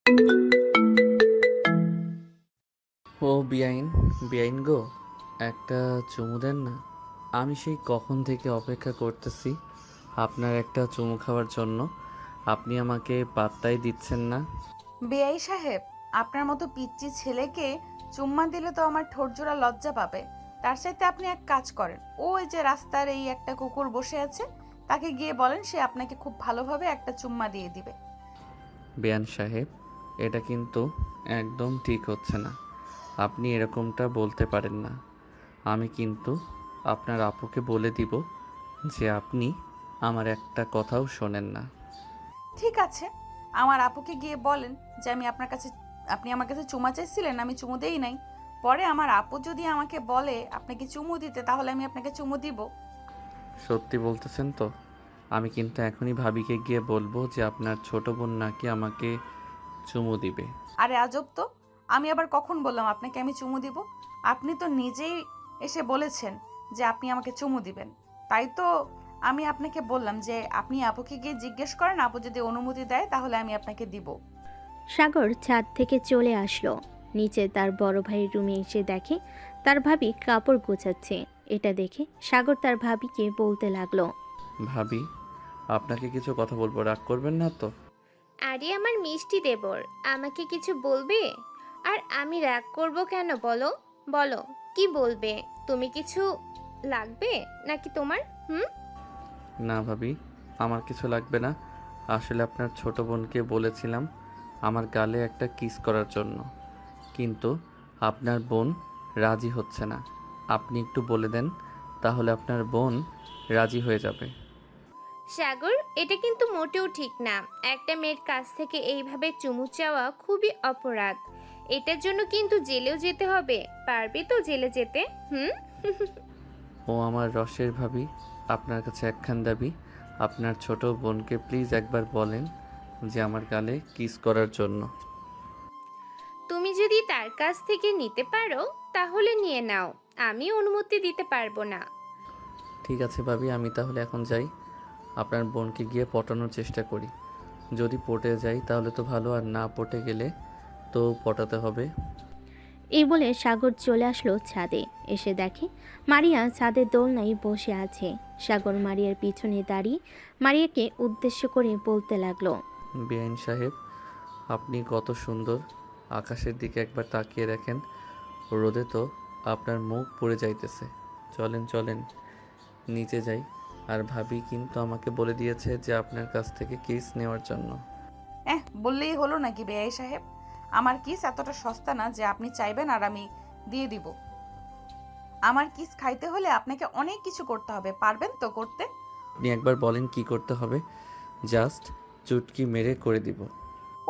ও বিয়াইন, বিয়াইন গো, একটা চুমু দেন না। আমি সেই কখন থেকে অপেক্ষা করতেছি আপনার একটা চুমু খাওয়ার জন্য। আপনি আমাকে পাত্তাই দিচ্ছেন না। বেআই সাহেব, আপনার মতো পিচ্চি ছেলেকে চুম্মা দিলে তো আমার ঠোঁটজোড়া লজ্জা পাবে। তার সাথে আপনি এক কাজ করেন, ওই যে রাস্তার এই একটা কুকুর বসে আছে, তাকে গিয়ে বলেন সে আপনাকে খুব ভালোভাবে একটা চুম্মা দিয়ে দিবে। বেয়ান সাহেব, এটা কিন্তু একদম ঠিক হচ্ছে না। আপনি এরকমটা বলতে পারেন না। আমি কিন্তু আপনার আপুকে বলে দিব যে আপনি আমার একটা কথাও শোনেন না। ঠিক আছে, আমার আপুকে গিয়ে বলেন যে আপনি আমার কাছে চুমা চাইছিলেন, আমি চুমু দেই নাই। পরে আমার আপু যদি আমাকে বলে আপনাকে চুমু দিতে, তাহলে আমি আপনাকে চুমু দিব। সত্যি বলতেছেন তো? আমি কিন্তু এখনই ভাবিকে গিয়ে বলবো যে আপনার ছোট বোন নাকি আমাকে চুমু দিবে। আরে আজব তো, আমি আবার কখন বললাম আপনাকে আমি চুমু দিব? আপনি তো নিজেই এসে বলেছেন যে আপনি আমাকে চুমু দিবেন। তাই তো আমি আপনাকে বললাম যে আপনি আপুকে গিয়ে জিজ্ঞেস করেন, আপু যদি অনুমতি দেয় তাহলে আমি আপনাকে দিব। সাগর ছাদ থেকে চলে আসলো নিচে। তার বড় ভাইয়ের রুমে এসে দেখে তার ভাবি কাপড় গোছাচ্ছে। এটা দেখে সাগর তার ভাবিকে বলতে লাগলো, ভাবি, আপনাকে কিছু কথা বলবো, রাগ করবেন না তো? আরে আমার মিষ্টি দেবর, আমাকে কিছু বলবে? আর আমি রাগ করব কেন বলো? বলো, কি বলবে? তুমি কিছু লাগবে নাকি তোমার? হুম? না ভাবি, আমার কিছু লাগবে না। আসলে আপনার ছোট বোনকে বলেছিলাম আমার গালে একটা কিস করার জন্য, কিন্তু আপনার বোন রাজি হচ্ছে না। আপনি একটু বলে দেন, তাহলে আপনার বোন রাজি হয়ে যাবে। সাগর, এটা কিন্তু মোটেও ঠিক না। একটা মেয়ের কাছ থেকে এইভাবে চুমু চাওয়া খুবই অপরাধ। এটার জন্য কিন্তু জেলেও যেতে হবে। পারবে তো জেলে যেতে? হুম? ও আমার রসের ভাবি, আপনার কাছে একখান দাবি। আপনার ছোট বোনকে প্লিজ একবার বলেন যে আমার গালে কিস করার জন্য। তুমি যদি তার কাছ থেকে নিতে পারো তাহলে নিয়ে নাও, আমি অনুমতি দিতে পারবো না। ঠিক আছে ভাবি, আমি তাহলে এখন যাই। আপনার বোনকে গিয়ে পটানোর চেষ্টা করি। যদি পটে যাই তাহলে তো ভালো, আর না পটে গেলে তো পটাতে হবে। এই বলে সাগর চলে আসলো ছাদে। এসে দেখে মারিয়া ছাদের দোলনায় বসে আছে। সাগর মারিয়ার পিছনে দাঁড়িয়ে মারিয়াকে উদ্দেশ্য করে বলতে লাগলো, বেআইন সাহেব, আপনি কত সুন্দর। আকাশের দিকে একবার তাকিয়ে দেখেন, রোদে তো আপনার মুখ পুড়ে যাইতেছে। চলেন চলেন, নিচে যাই। আর ভাবি কিন্তু আমাকে বলে দিয়েছে যে আপনার কাছ থেকে কিস নেওয়ার জন্য। বললেই হলো নাকি বেআই সাহেব? আমার কিস এতটা সস্তা না যে আপনি চাইবেন আর আমি দিয়ে দিব। আমার কিস খাইতে হলে আপনাকে অনেক কিছু করতে হবে, পারবেন তো করতে? আপনি একবার বলেন কি করতে হবে, জাস্ট চুটকি মেরে করে দিব।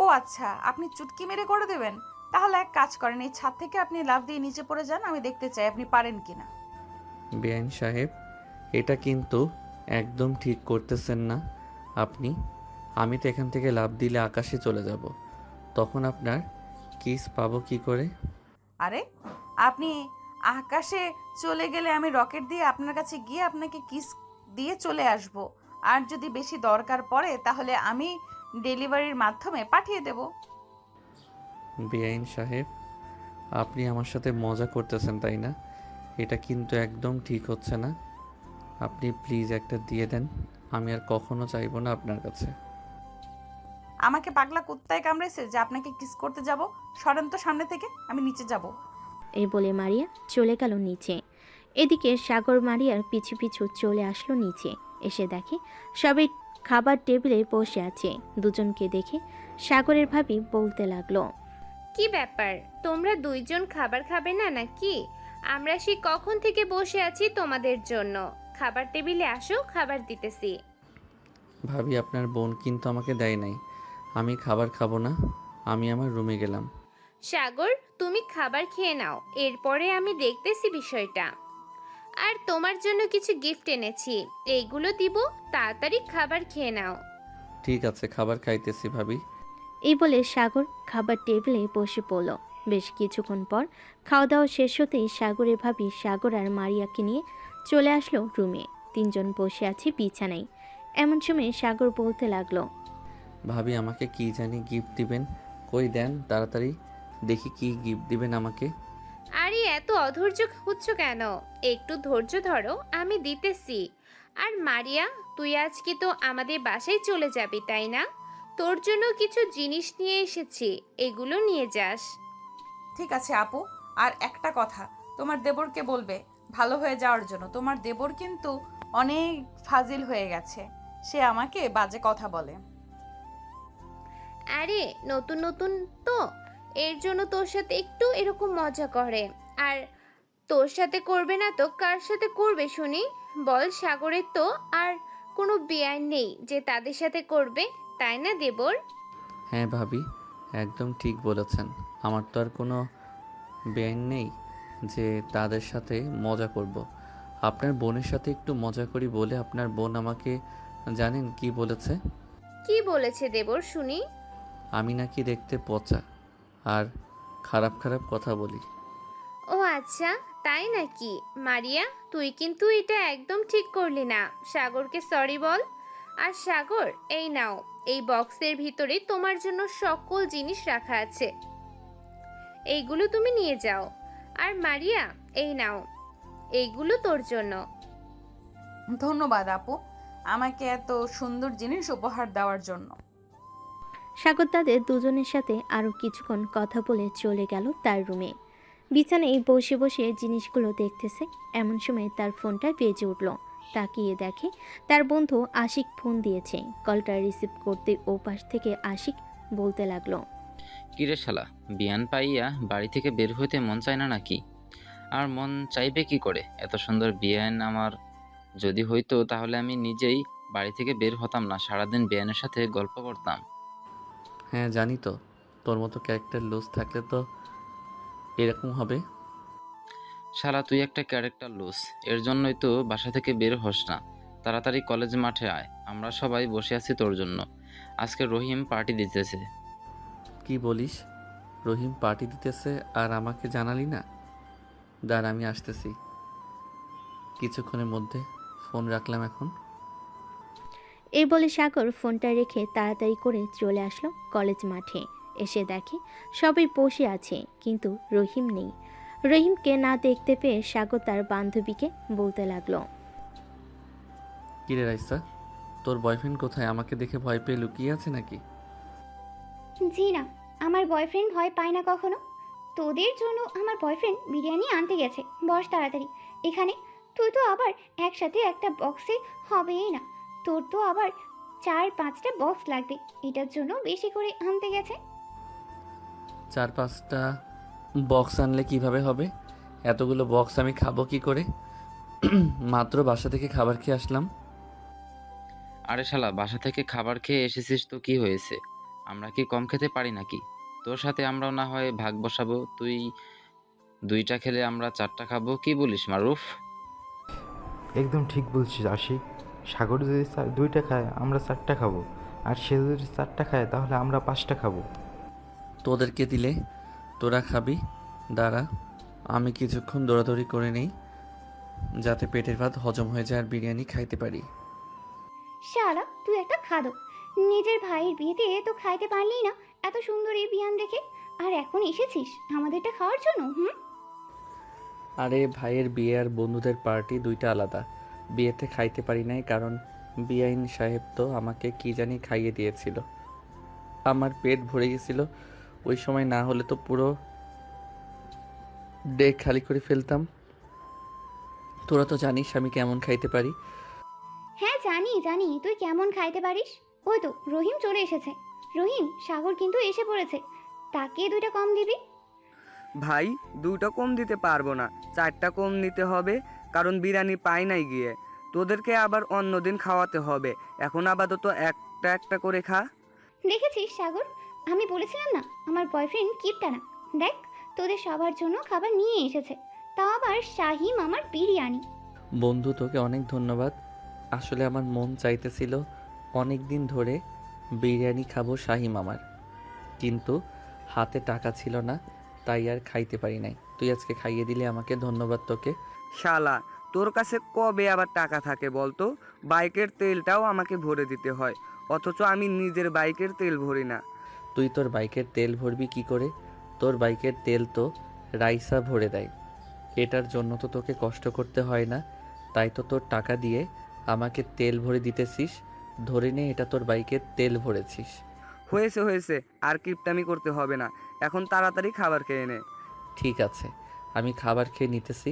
ও আচ্ছা, আপনি চুটকি মেরে করে দেবেন। তাহলে এক কাজ করেন, এই ছাদ থেকে আপনি লাফ দিয়ে নিচে পড়ে যান, আমি দেখতে চাই আপনি পারেন কিনা। বেআইন সাহেব, এটা কিন্তু একদম ঠিক করতেছেন না আপনি। আমি তো এখান থেকে লাফ দিলে আকাশে চলে যাব, তখন আপনার কিস পাবো কি করে? আরে, আপনি আকাশে চলে গেলে আমি রকেট দিয়ে আপনার কাছে গিয়ে আপনাকে কিস দিয়ে চলে আসব। আর যদি বেশি দরকার পড়ে তাহলে আমি ডেলিভারির মাধ্যমে পাঠিয়ে দেব। বেআইন সাহেব, আপনি আমার সাথে মজা করতেছেন তাই না? এটা কিন্তু একদম ঠিক হচ্ছে না। আপনি প্লিজ একটা দিয়ে দেন, আমি আর কখনো চাইবো না আপনার কাছে। আমাকে পাগলা কুত্তায় কামড়েছে যে আপনাকে কিস করতে যাব? সরেন তো সামনে থেকে, আমি নিচে যাব। এই বলে মারিয়া চলে গেল নিচে। এদিকে সাগর মারিয়ার পিছু পিছু চলে আসলো নিচে। এসে দেখে সবাই খাবার টেবিলে বসে আছে। দুজনকে দেখে সাগরের ভাবি বলতে লাগলো, কি ব্যাপার, তোমরা দুইজন খাবার খাবে না নাকি? আমরা সেই কখন থেকে বসে আছি তোমাদের জন্য। খাবার টেবিলে আসো, খাবার দিতেছি। ভাবি, আপনার বোন কিন্তু আমাকে দেয় নাই। আমি খাবার খাবো না, আমি আমার রুমে গেলাম। সাগর, তুমি খাবার খেয়ে নাও, এরপরে আমি দেখতেছি বিষয়টা। আর তোমার জন্য কিছু গিফট এনেছি, এইগুলো দিব, তাড়াতাড়ি খাবার খেয়ে নাও। ঠিক আছে, খাবার খাইতেছি ভাবি। এই বলে সাগর খাবার টেবিলে বসে পড়ল। বেশ কিছুক্ষণ পর খাওয়া দাওয়া শেষ হতেই সাগরের ভাবি সাগর আর মারিয়াকে নিয়ে চলে আসলো রুমে। তিনজন বসে আছে বিছানায়। এমন সময় সাগর বলতে লাগলো, ভাবি, আমাকে কি জানি গিফট দিবেন, কই দেন তাড়াতাড়ি, দেখি কি গিফট দিবেন আমাকে। আরে এত অধৈর্য হচ্ছ কেন? একটু ধৈর্য ধরো, আমি দিতেছি। আর মারিয়া, তুই আজকে তো আমাদের বাসায় চলে যাবি তাই না? তোর জন্য কিছু জিনিস নিয়ে এসেছি, এগুলো নিয়ে যাস। ঠিক আছে আপু। আর একটা কথা, তোমার দেবরকে বলবে ভালো হয়ে যাওয়ার জন্য। তোমার দেবর কিন্তু অনেক ফাজিল হয়ে গেছে, সে আমাকে বাজে কথা বলে। আরে নতুন নতুন তো, এর জন্য তোর সাথে একটু এরকম মজা করে। আর তোর সাথে করবে না তো কার সাথে করবে শুনি? বল, সাগরের তো আর কোনো বেআইন নেই যে তাদের সাথে করবে, তাই না দেবর? হ্যাঁ ভাবি, একদম ঠিক বলেছেন। আমার তো আর কোনো বেআইন নেই যে তাদের সাথে মজা করব। আপনার বোনের সাথে একটু মজা করি বলে আপনার বোন আমাকে জানেন কি বলেছে? কি বলেছে দেবর শুনি? আমি নাকি দেখতে পচা আর খারাপ খারাপ কথা বলি। ও আচ্ছা, তাই নাকি? মারিয়া, তুই কিন্তু এটা একদম ঠিক করলি না। সাগরকে সরি বল। আর সাগর, এই নাও, এই বক্সের ভিতরে তোমার জন্য সকল জিনিস রাখা আছে, এইগুলো তুমি নিয়ে যাও। আর মারিয়া, এই নাও, এইগুলো তোর জন্য। ধন্যবাদ আপু, আমাকে এত সুন্দর জিনিস উপহার দেওয়ার জন্য। সাগর তাদের দুজনের সাথে আরও কিছুক্ষণ কথা বলে চলে গেল তার রুমে। বিছানায় বসে বসে জিনিসগুলো দেখতেছে, এমন সময় তার ফোনটা বেজে উঠল। তাকিয়ে দেখে তার বন্ধু আশিক ফোন দিয়েছে। কলটা রিসিভ করতে ওপাশ থেকে আশিক বলতে লাগলো, কিরে শালা, বিয়ান পাইয়া বাড়ি থেকে বের হইতে মন চায় না নাকি? আর মন চাইবে কি করে? এত সুন্দর বিয়ান আমার যদি হইতো তাহলে আমি নিজেই বাড়ি থেকে বের হতাম না, সারাদিন বিয়ানের সাথে গল্প করতাম। হ্যাঁ জানি তো, তোর মতো ক্যারেক্টার লুজ থাকলে তো এরকম হবে। শালা তুই একটা ক্যারেক্টার লুজ, এর জন্যই তো বাসা থেকে বের হস না। তাড়াতাড়ি কলেজ মাঠে আয়, আমরা সবাই বসে আছি তোর জন্য। আজকে রহিম পার্টি দিতেছে। কি বলিস? রহিম পার্টি দিতেছে আর আমাকে জানালি না? দাঁড়া, আমি আসতেছি। কিছুক্ষণের মধ্যে ফোন রাখলাম এখন। এই বলে সাগর ফোনটা রেখে তাড়াতাড়ি করে চলে আসলো কলেজ মাঠে। এসে দেখে সবাই বসে আছে, কিন্তু রহিম নেই। রহিমকে না দেখতে পেয়ে সাগর তার বান্ধবীকে বলতে লাগলো, কিরে রাইসা, তোর বয়ফ্রেন্ড কোথায়? আমাকে দেখে ভয় পেয়ে লুকিয়ে আছে নাকি? জি না, আমার বয়ফ্রেন্ড ভয় পায় না কখনো। তোদের জন্য আমার বয়ফ্রেন্ড বিরিয়ানি আনতে গেছে। বস তাড়াতাড়ি এখানে। তুই তো আবার একসাথে একটা বক্সে হবেই না, তোর তো আবার 4-5টা বক্স লাগবে, এটার জন্য বেশি করে আনতে গেছে। 4-5টা বক্স আনলে কিভাবে হবে? এতগুলো বক্স আমি খাবো কি করে? মাত্র বাসা থেকে খাবার খেয়ে আসলাম। আরে শালা, বাসা থেকে খাবার খেয়ে এসেছিস তো কি হয়েছে? আমরা কি কম খেতে পারি নাকি? তোর সাথে আমরাও না হয় ভাগ বসাবো, তুই 2টা খেলে আমরা 4টা খাবো, কি বলিস মারুফ? একদম ঠিক বলছিস আশিক। সাগর যদি 2টা খায় আমরা 4টা খাবো, আর সে যদি 4টা খায় তাহলে আমরা 5টা খাবো। তোদেরকে দিলে তোরা খাবি। দাঁড়া, আমি কিছুক্ষণ দৌড়াদৌড়ি করে নেই, যাতে পেটের ভাত হজম হয়ে যায় আর বিরিয়ানি খাইতে পারি। শালা তুই একটা খাদক, নিজের ভাইয়ের বিয়েতে তো খাইতে পারলি না এত সুন্দর এই বিয়ান দেখে, আর এখন এসেছিস আমাদেরটা খাওয়ার জন্য? আরে ভাইয়ের বিয়ে আর বন্ধুদের পার্টি দুইটা আলাদা। বিয়েতে খাইতে পারি নাই কারণ বিআইন সাহেব তো আমাকে কি জানি খাইয়ে দিয়েছিল। আমার পেট ভরে গেছিল। ওই সময় না হলে তো পুরো ডে খালি করে ফেলতাম। তোরা তো জানিস আমি কেমন খাইতে পারি। হ্যাঁ জানি জানি তুই কেমন খাইতে পারিস। ওই তো রহিম চলে এসেছে। রহিম, সাগর কিন্তু এসে পড়েছে, তাকে 2টা কম দিবি। ভাই, 2টা কম দিতে পারবো না, 4টা কম নিতে হবে, কারণ বিরিয়ানি পাই নাই গিয়ে। তোদেরকে আবার অন্যদিন খাওয়াতে হবে, এখন আপাতত একটা একটা করে খা। দেখেছিস সাগর, আমি বলেছিলাম না আমার বয়ফ্রেন্ড কিপটা না। দেখ, তোদের সবার জন্য খাবার নিয়ে এসেছে, তাও আবার শাহি মামার বিরিয়ানি। বন্ধু, তোকে অনেক ধন্যবাদ। আসলে আমার মন চাইতেছিল অনেক দিন ধরে বিরিয়ানি খাবো শাহি মামার, কিন্তু হাতে টাকা ছিল না, তাই আর খাইতে পারি নাই। তুই আজকে খাইয়ে দিলে আমাকে, ধন্যবাদ তোকে। শালা, তোর কাছে কবে আবার টাকা থাকে বলতো? বাইকের তেলটাও আমাকে ভরে দিতে হয়, অথচ আমি নিজের বাইকের তেল ভরি না। তুই তোর বাইকের তেল ভরবি কি করে? তোর বাইকের তেল তো রাইসা ভরে দেয়। এটার জন্য তো তোকে কষ্ট করতে হয় না, তাই তো তোর টাকা দিয়ে আমাকে তেল ভরে দিতেছিস। ধরে নে এটা তোর বাইকের তেল ভরেছিস। হয়েছে হয়েছে, আর কিপটামি করতে হবে না, এখন তাড়াতাড়ি খাবার খেয়ে নে। ঠিক আছে, আমি খাবার খেয়ে নিতেছি।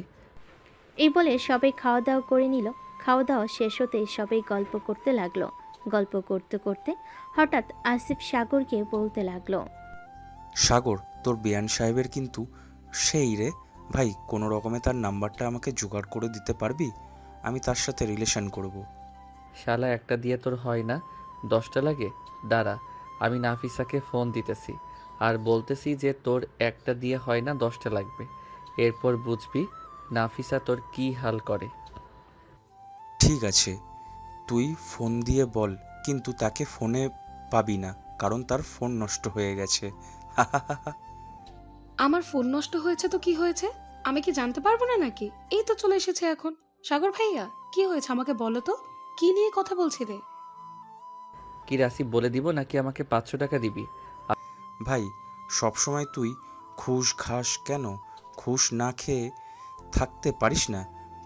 এই বলে সবাই খাওয়া দাওয়া করে নিল। খাওয়া দাওয়া শেষ হতে সবাই গল্প করতে লাগলো। গল্প করতে করতে হঠাৎ আসিফ সাগরকে বলতে লাগলো, সাগর, তোর বিয়ান সাহেবের কিন্তু সেই রে ভাই, কোনো রকমে তার নাম্বারটা আমাকে জোগাড় করে দিতে পারবি? আমি তার সাথে রিলেশন করব। শালা একটা দিয়ে তোর হয় না, 10টা লাগে। দাঁড়া, আমি নাফিসাকে ফোন দিতেছি আর বলতেছি যে তোর একটা দিয়ে হয় না, 10টা লাগবে। এরপর বুঝবি নাফিসা তোর কি হাল করে। ঠিক আছে, তুই ফোন দিয়ে বল, কিন্তু তাকে ফোনে পাবি না, কারণ তার ফোন নষ্ট হয়ে গেছে। আমার ফোন নষ্ট হয়েছে তো কি হয়েছে? আমি কি জানতে পারবো না নাকি? এই তো চলে এসেছে এখন। সাগর ভাইয়া, কি হয়েছে আমাকে বলো তো, কি নিয়ে কথা বলছিলে? কি রাসি বলে দিব নাকি আমাকে 500 টাকা দিবি? ভাই, সবসময় তুই ঘুষ খাস কেন? ঘুষ না খেয়ে থাকতে পারিস না?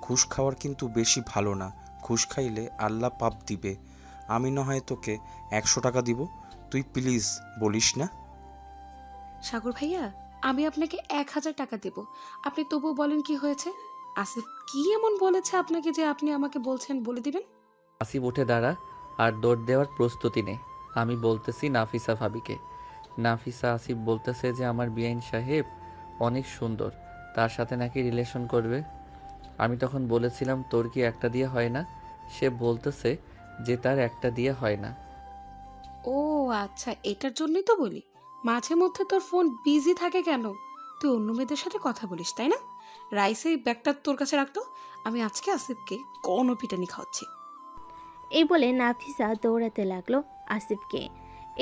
ঘুষ খাওয়ার কিন্তু বেশি ভালো না। ঘুষ খাইলে আল্লাহ পাপ দিবে। আমি না হয় তোকে 100 টাকা দিব, তুই প্লিজ বলিস না। সাগর ভাইয়া, আমি আপনাকে 1000 টাকা দেব, আপনি তবুও বলেন কি হয়েছে? আসিফ কি এমন বলেছে আপনাকে যে আপনি আমাকে বলছেন বলে দিবেন? আসিফ উঠে দাঁড়া আর দৌড় দেওয়ার প্রস্তুতি নে। আমি বলতেছি নাফিসা ভাবিকে। নাফিসা আসিফ বলতেছে যে আমার বিআইন সাহেব অনেক সুন্দর, তার সাথে নাকি রিলেশন করবে। আমি তখন বলেছিলাম তোর কি একটা দিয়ে হয় না? সে বলতেছে যে তার একটা দিয়ে হয় না। ও আচ্ছা, এটার জন্যই তো বলি মাঝে মধ্যে তোর ফোন বিজি থাকে কেন। তুই অন্য মেয়েদের সাথে কথা বলিস তাই না? রাইসে ব্যাগটা তোর কাছে রাখতো, আমি আজকে আসিফকে পিটানি খাওয়াচ্ছি। এই বলে নাফিসা দৌড়াতে লাগলো আসিফকে।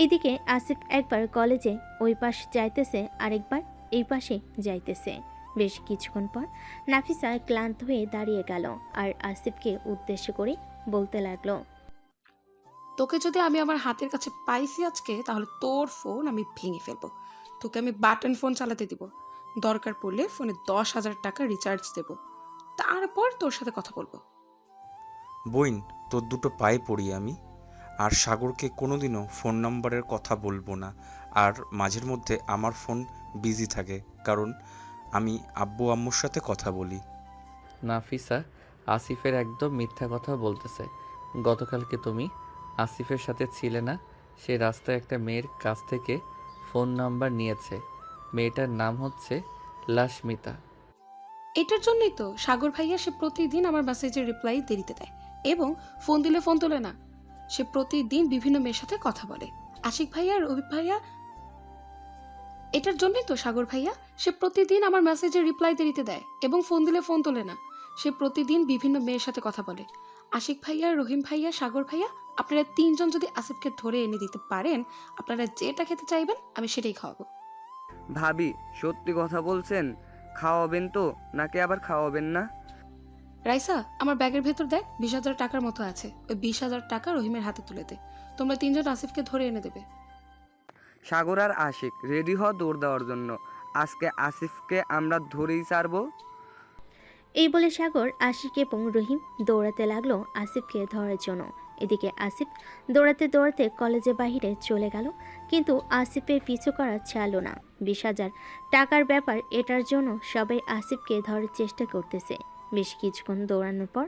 এইদিকে আসিফ একবার কলেজে ওই পাশ যাইতেছে, আরেকবার এই পাশে যাইতেছে। বেশ কিছুক্ষণ পর নাফিসা ক্লান্ত হয়ে দাঁড়িয়ে গেল আর আসিফকে উদ্দেশ্য করে বলতে লাগলো, তোকে যদি আমি আমার হাতের কাছে পাইছি আজকে, তাহলে তোর ফোন আমি ভেঙে ফেলবো। তোকে আমি বাটন ফোন চালাতে দিব, দরকার পড়লে ফোনে 10,000 টাকা রিচার্জ দেব, তারপর তোর সাথে কথা বলবো। বইন, তোর দুটো পায়ে পড়ি আমি। আর সাগরকে কোনোদিনও ফোন নাম্বারের কথা বলবো না। আর মাঝের মধ্যে আমার ফোন বিজি থাকে, কারণ আমি আব্বু আম্মুর সাথে কথা বলি। নাফিসা আসিফের একদম মিথ্যা কথা বলতেছে। গতকালকে তুমি আসিফের সাথে ছিলে না? সে রাস্তায় একটা মেয়ের কাছ থেকে ফোন নাম্বার নিয়েছে। মেয়েটার নাম হচ্ছে লাশমিতা। এটার জন্যই তো সাগর ভাইয়া সে প্রতিদিন আমার মেসেজের রিপ্লাই দেরিতে দেয় এবং ফোন দিলে ফোন তোলে না। সে প্রতিদিন বিভিন্ন মেয়ের সাথে কথা বলে। আশিক ভাইয়া আর অভিক ভাইয়া, এটার জন্যই তো সাগর ভাইয়া সে প্রতিদিন আমার মেসেজের রিপ্লাই দেরিতে দেয় এবং ফোন দিলে ফোন তোলে না। সে প্রতিদিন বিভিন্ন মেয়ের সাথে কথা বলে। আশিক ভাইয়া, রহিম ভাইয়া, সাগর ভাইয়া, আপনারা 3জন যদি আসিফকে ধরে এনে দিতে পারেন, আপনারা যেটা খেতে চাইবেন আমি সেটাই খাওয়াবো। ভাবি, সত্যি কথা বলছেন? খাওয়াবেন তো নাকি আবার খাওয়াবেন না? রাইসা, আমার ব্যাগের ভেতর দেখ 20,000 টাকার মতো আছে, ওই 20,000 টাকা রহিমের হাতে তুলে দে। তোমরা 3জন আসিফকে ধরে এনে দেবে। সাগর আর আশিক রেডি হ দৌড় দেওয়ার জন্য। আজকে আসিফকে আমরা ধরেই ছাড়বো। এই বলে সাগর, আশিক এবং রহিম দৌড়াতে লাগলো আসিফকে ধরার জন্য। এদিকে আসিফ দৌড়াতে দৌড়াতে কলেজের বাহিরে চলে গেল, কিন্তু আসিফের পিছু করা ছাড়লো না। 20,000 টাকার ব্যাপার, এটার জন্য সবাই আসিফকে ধরার চেষ্টা করতেছে। বেশ কিছুক্ষণ দৌড়ানোর পর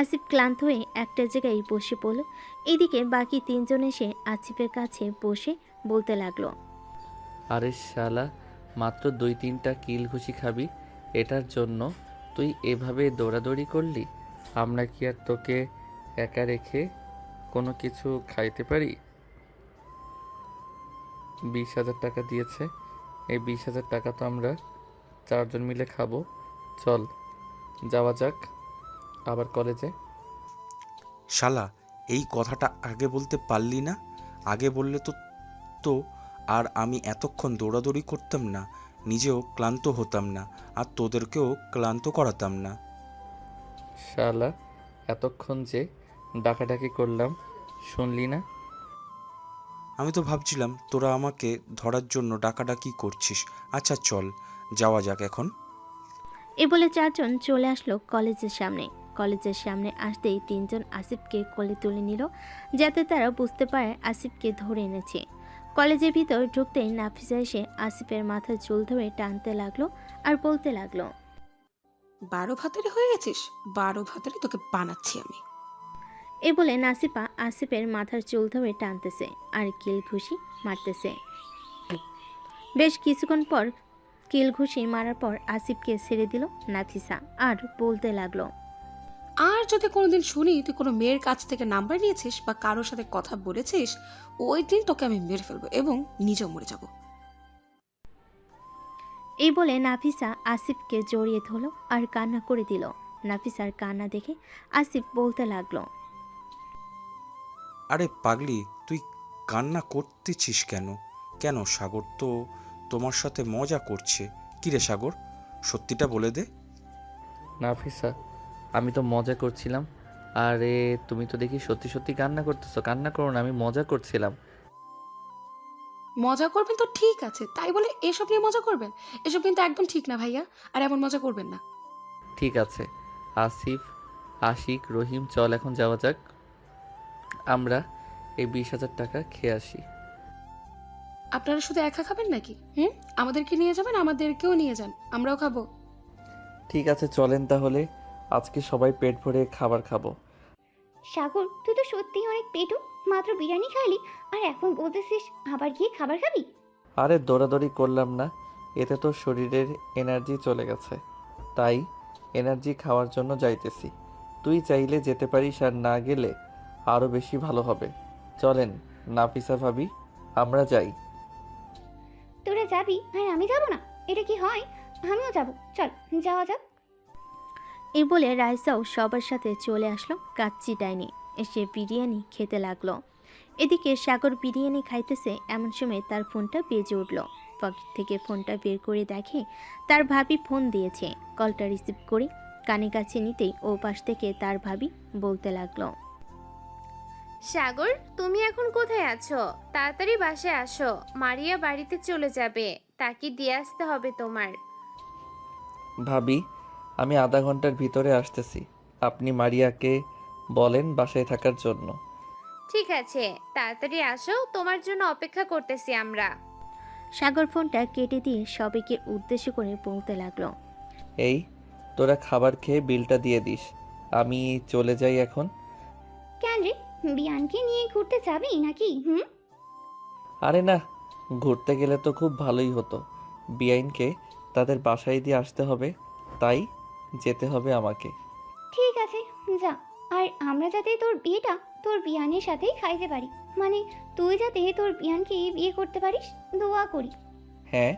আসিফ ক্লান্ত হয়ে একটা জায়গায় বসে পড়ল। এদিকে বাকি 3জন এসে আসিফের কাছে বসে বলতে লাগলো, আরে শালা, মাত্র 2-3টা কিল ঘুষি খাবি, এটার জন্য তুই এভাবে দৌড়াদৌড়ি করলি? আমরা কি আর তোকে একা রেখে কোনো কিছু খাইতে পারি? 20,000 টাকা দিয়েছে, এই 20,000 টাকা তো আমরা 4জন মিলে খাবো। চল যাওয়া যাক আবার কলেজে। শালা, এই কথাটা আগে বলতে পারলি না? আগে বললে তো তো আর আমি এতক্ষণ দৌড়াদৌড়ি করতাম না, নিজেও ক্লান্ত হতাম না, আর তোদেরকেও ক্লান্ত করাতাম না। আমি তো ভাবছিলাম তোরা আমাকে ধরার জন্য ডাকাডাকি করছিস। আচ্ছা চল যাওয়া যাক এখন। এ বলে চারজন চলে আসলো কলেজের সামনে। কলেজের সামনে আসতেই তিনজন আসিফকে কোলে তুলে নিল, যাতে তারা বুঝতে পারে আসিফকে ধরে এনেছে। কলেজের ভিতর ঢুকতেই নাফিসা এসে আসিফের মাথার চুল ধরে টানতে লাগলো আর বলতে লাগলো, 12 ভাতারি হয়ে গেছিস, 12 ভাতারি তোকে বানাচ্ছি আমি। এ বলে নাসিফা আসিফের মাথার চুল ধরে টানতেছে আর কিল ঘুষি মারতেছে। বেশ কিছুক্ষণ পর কিল ঘুষি মারার পর আসিফকে ছেড়ে দিল নাফিসা আর বলতে লাগলো, আর যদি কোনোদিন শুনি তুই কোনো মেয়ের কাছ থেকে নাম্বার নিয়েছিস বা কারোর সাথে কথা বলেছিস, ওই দিন তোকে আমি মেরে ফেলবো এবং নিজেও মরে যাব। এই বলে নাফিসা আসিফকে জড়িয়ে ধরল আর কান্না করে দিল। নাফিসার কান্না দেখে আসিফ বলতে লাগলো, আরে পাগলি, তুই কান্না করতেছিস কেন? কেন, সাগর তো তোমার সাথে মজা করছে। কি রে সাগর, সত্যিটা বলে দে। নাফিসা, আমি তো মজা করছিলাম। আরে তুমি তো দেখি সত্যি সত্যি কান্না করতেছো। কান্না করো না, আমি মজা করছিলাম। মজা করবেন তো ঠিক আছে, তাই বলে এসব নিয়ে মজা করবেন? এসব কিন্তু একদম ঠিক না ভাইয়া, আর এমন মজা করবেন না। ঠিক আছে আসিফ, আশিক, রহিম, চল এখন যাওয়া যাক। আমরা এই 20,000 টাকা খেয়ে আসি। আপনারা শুধু একা খাবেন নাকি? আমাদেরকে নিয়ে যাবেন, আমাদেরকেও নিয়ে যান, আমরাও খাবো। ঠিক আছে চলেন তাহলে, আজকে সবাই পেট ভরে খাবার খাবো। সাগর, তুই তো সত্যিই অনেক পেটু। মাত্র বিরিয়ানি খাইলি আর এখন বলতেছিস আবার গিয়ে খাবার খাবি? আরে দৌড়াদৌড়ি করলাম না, এতে তো শরীরের এনার্জি চলে গেছে, তাই এনার্জি খাওয়ার জন্য যাইতেছি। তুই চাইলে যেতে পারিস, আর না গেলে আরও বেশি ভালো হবে। চলেন নাফিসা ভাবি, আমরা যাই। তোরা যাবি আর আমি যাব না? এটা কি হয়? আমিও যাব, চল যাওয়া যাক। এই বলে রাইসাও সবার সাথে চলে আসলো কাচ্চি ডাইনে, এসে বিরিয়ানি খেতে লাগলো। এদিকে সাগর বিরিয়ানি খাইতেছে, এমন সময় তার ফোনটা বেজে উঠল। পকেট থেকে ফোনটা বের করে দেখে তার ভাবি ফোন দিয়েছে। কলটা রিসিভ করে কানে কাছে নিতেই ও পাশ থেকে তার ভাবি বলতে লাগলো, সাগর, তুমি এখন কোথায় আছো? তাড়াতাড়ি বাসায় আসো, মারিয়া বাড়িতে চলে যাবে, তাকে দিয়ে আসতে হবে তোমার। ভাবি, আমি আধা ঘন্টার ভিতরে আসতেছি। আপনি মারিয়াকে বলেন বাসায় থাকার জন্য। ঠিক আছে, তাড়াতাড়ি আসো, তোমার জন্য অপেক্ষা করতেছি আমরা। সাগর ফোনটা কেটে দিয়ে সবাইকে উদ্দেশ্য করে বলতে লাগলো, এই তোরা খাবার খেয়ে বিলটা দিয়ে দিস, আমি চলে যাই এখন। কেন রে, বিয়ানকে নিয়ে ঘুরতে যাবি নাকি? আরে না, ঘুরতে গেলে তো খুব ভালোই হতো। বিআইনকে তাদের বাসায় দিয়ে আসতে হবে, তাই যেতে হবে আমাকে। ঠিক আছে যা। আর আমরা যাতে তোর বিয়েটা তোর বিয়ানের সাথেই খাইতে পারি, মানে তুই যাতে তোর বিয়ানকে বিয়ে করতে পারিস, দোয়া করি। হ্যাঁ,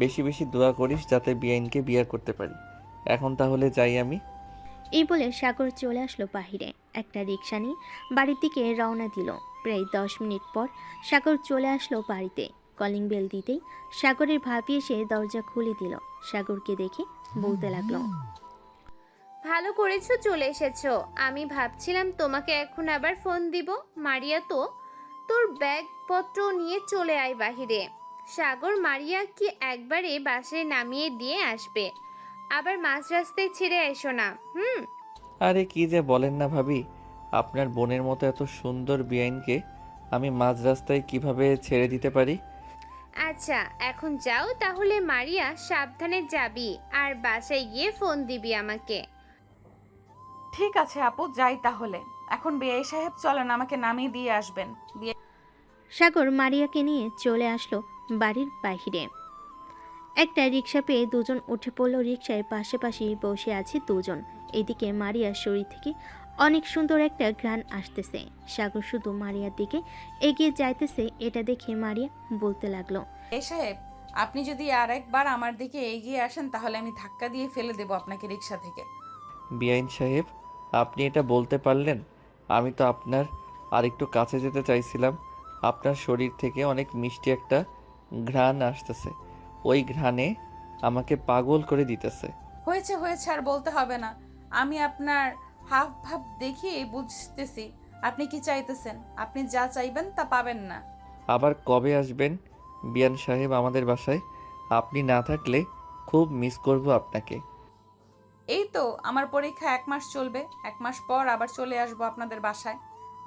বেশি বেশি দোয়া করিস যাতে বিআইনকে বিয়ে করতে পারি। এখন তাহলে যাই আমি। এই বলে সাগর চলে আসলো বাহিরে। একটা রিক্সা নিয়ে বাড়ির দিকে রওনা দিল। প্রায় 10 মিনিট পর সাগর চলে আসলো বাড়িতে। কলিং বেল দিতেই সাগরের ভাবি এসে দরজা খুলে দিল। সাগরকে দেখে বলতে লাগলো, ভালো করেছো চলে এসেছো। আমি ভাবছিলাম তোমাকে এখন আবার ফোন দিব। মারিয়া তো তোর ব্যাগপত্র নিয়ে চলে আয় বাহিরে। সাগর, মারিয়া কি একবারে বাসায় নামিয়ে দিয়ে আসবে, আবার মাঝ রাস্তায় ছেড়ে এসো না। আরে কি যে বলেন না ভাবি, আপনার বোনের মতো এত সুন্দর বিআইনকে আমি মাঝ রাস্তায় কিভাবে ছেড়ে দিতে পারি? আচ্ছা এখন যাও তাহলে। মারিয়া, সাবধানে যাবি আর বাসায় গিয়ে ফোন দিবি আমাকে। ঠিক আছে আপু, যাই তাহলে। এখন বিআই সাহেব চলেন, আমাকে নামিয়ে দিয়ে আসবেন। সাগর মারিয়াকে নিয়ে চলে আসলো বাড়ির বাহিরে। একটা রিক্সা পেয়ে দুজন উঠে পড়লো রিক্সায়। পাশাপাশি বসে আছে দুজন। এদিকে মারিয়ার শরীর থেকে অনেক সুন্দর একটা ঘ্রাণ আসতেছে। সাগর শুধু মারিয়ার দিকে এগিয়ে যাইতেছে। এটা দেখে মারিয়া বলতে লাগলো, এই সাহেব, আপনি যদি আর একবার আমার দিকে এগিয়ে আসেন তাহলে আমি ধাক্কা দিয়ে ফেলে দেব আপনাকে রিক্সা থেকে। বিআইন সাহেব, আপনি এটা বলতে পারলেন? আমি তো আপনার আরেকটু কাছে যেতে চাইছিলাম। আপনার শরীর থেকে অনেক মিষ্টি একটা ঘ্রাণ আসতেছে, ওই ঘ্রাণে আমাকে পাগল করে দিতেছে। হয়েছে হয়েছে, আর বলতে হবে না। আমি আপনার হাফ ভাব দেখি বুঝতেছি আপনি কি চাইতেছেন। আপনি যা চাইবেন তা পাবেন না। আবার কবে আসবেন বিয়ান সাহেব আমাদের বাসায়? আপনি না থাকলে খুব মিস করব আপনাকে। এই তো আমার পরীক্ষা 1 মাস চলবে, 1 মাস পর আবার চলে আসবো আপনাদের বাসায়।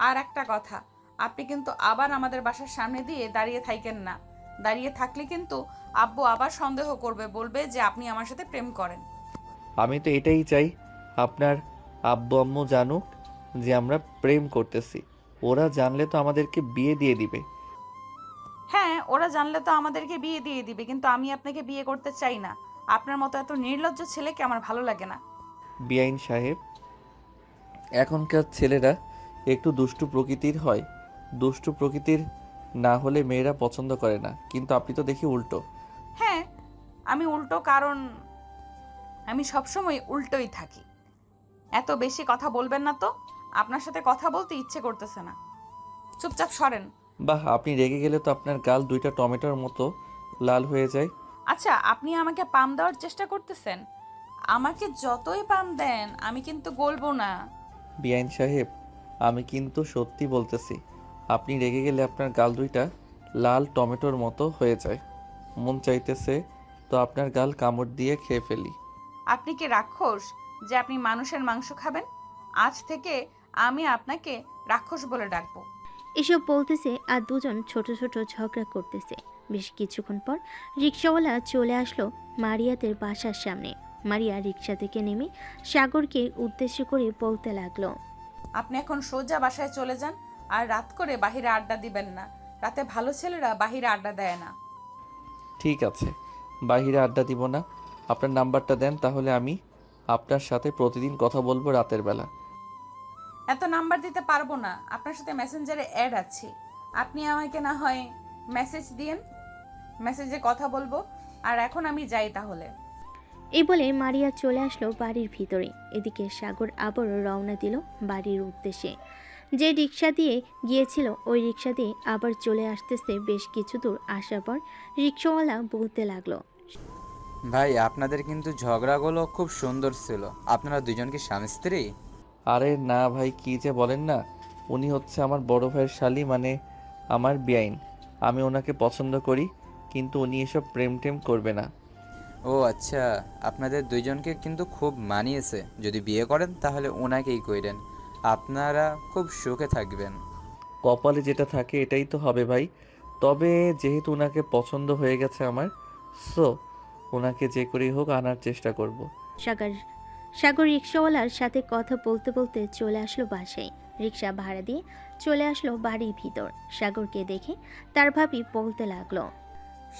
আর একটা কথা, আপনি কিন্তু আবার আমাদের বাসার সামনে দিয়ে দাঁড়িয়ে থাকেন না। দাঁড়িয়ে থাকলে কিন্তু আব্বু আবার সন্দেহ করবে, বলবে যে আপনি আমার সাথে প্রেম করেন। আমি তো এটাই চাই, আপনার আব্বু আম্মু জানুক যে আমরা প্রেম করতেছি। ওরা জানলে তো আমাদেরকে বিয়ে দিয়ে দিবে। হ্যাঁ, ওরা জানলে তো আমাদেরকে বিয়ে দিয়ে দিবে, কিন্তু আমি আপনাকে বিয়ে করতে চাই না। আপনার মতো এত নির্লজ্জ ছেলেকে আমার ভালো লাগে না। বিআইন সাহেব, এখনকার ছেলেরা একটু দুষ্টু প্রকৃতির হয়। দুষ্টু প্রকৃতির না হলে মেয়েরা পছন্দ করে না, কিন্তু আপনি তো দেখি উল্টো। হ্যাঁ, আমি উল্টো, কারণ আমি সবসময় উল্টোই থাকি। এত বেশি কথা বলবেন না তো, আপনার সাথে কথা বলতে ইচ্ছে করতেছে না। চুপচাপ সরেন। বাহ, আপনি রেগে গেলে তো আপনার গাল 2টা টমেটোর মতো লাল হয়ে যায়। আচ্ছা, আপনি আমাকে পাম দেওয়ার চেষ্টা করতেছেন। আমাকে যতই পাম দেন আমি কিন্তু গলবো না। বিআইন সাহেব, আমি কিন্তু সত্যি বলতেছি, আপনি রেগে গেলে আপনার গাল 2টা লাল টমেটোর মতো হয়ে যায়। মন চাইতেছে তো আপনার গাল কামড় দিয়ে খেয়ে ফেলি। আপনি কি রাক্ষস যে আপনি মানুষের মাংস খাবেন? আজ থেকে আমি আপনাকে রাক্ষস বলে ডাকবো। এসব বলতেছে আর দুজন ছোট ছোট ঝগড়া করতেছে। বেশ কিছুক্ষণ পর রিক্সাওয়ালা চলে আসলো মারিয়াদের বাসার সামনে। মারিয়া রিক্সা থেকে নেমে সাগরকে উদ্দেশ্য করে বলতে লাগলো, আপনি এখন সোজা বাসায় চলে যান, আর রাত করে বাহিরে আড্ডা দিবেন না। রাতে ভালো ছেলেরা বাহিরে আড্ডা দেয় না। ঠিক আছে, বাইরে আড্ডা দিব না। আপনার নাম্বারটা দেন, তাহলে আমি আপনার সাথে প্রতিদিন কথা বলবো রাতের বেলা। এত নাম্বার দিতে পারবো না, আপনার সাথে মেসেঞ্জারে অ্যাড আছি। আপনি আমাকে না হয় মেসেজ দিয়েন, মেসেজে কথা বলবো। আর এখন আমি যাই তাহলে। এই বলে মারিয়া চলে আসলো বাড়ির ভিতরে। এদিকে সাগর আবারও রওনা দিল বাড়ির উদ্দেশ্যে। যে রিক্সা দিয়ে গিয়েছিল ওই রিক্সা দিয়ে আবার চলে আসতেছে। বেশ কিছু দূর আসার পর রিক্সাওয়ালা বলতে লাগলো, ভাই আপনাদের কিন্তু ঝগড়াগুলো খুব সুন্দর ছিল। আপনারা দুজন কি স্বামী স্ত্রী? আরে না ভাই, কি যে বলেন না। উনি হচ্ছে আমার বড় ভাইয়ের শালি, মানে আমার বিআইন। আমি ওনাকে পছন্দ করি, কিন্তু উনি এসব প্রেম টেম করবে না। ও আচ্ছা, আপনাদের দুইজনকে কিন্তু খুব মানিয়েছে। যদি বিয়ে করেন তাহলে ওনাকেই কইরেন, আপনারা খুব সুখে থাকবেন। কপালে যেটা থাকে এটাই তো হবে ভাই। তবে যেহেতু ওনাকে পছন্দ হয়ে গেছে আমার, সো ওনাকে যে করেই হোক আনার চেষ্টা করব। সাগর রিক্সাওয়ালার সাথে কথা বলতে বলতে চলে আসলো বাসায়। রিক্সা ভাড়া দিয়ে চলে আসলো বাড়ির ভিতর। সাগরকে দেখে তার ভাবি বলতে লাগলো,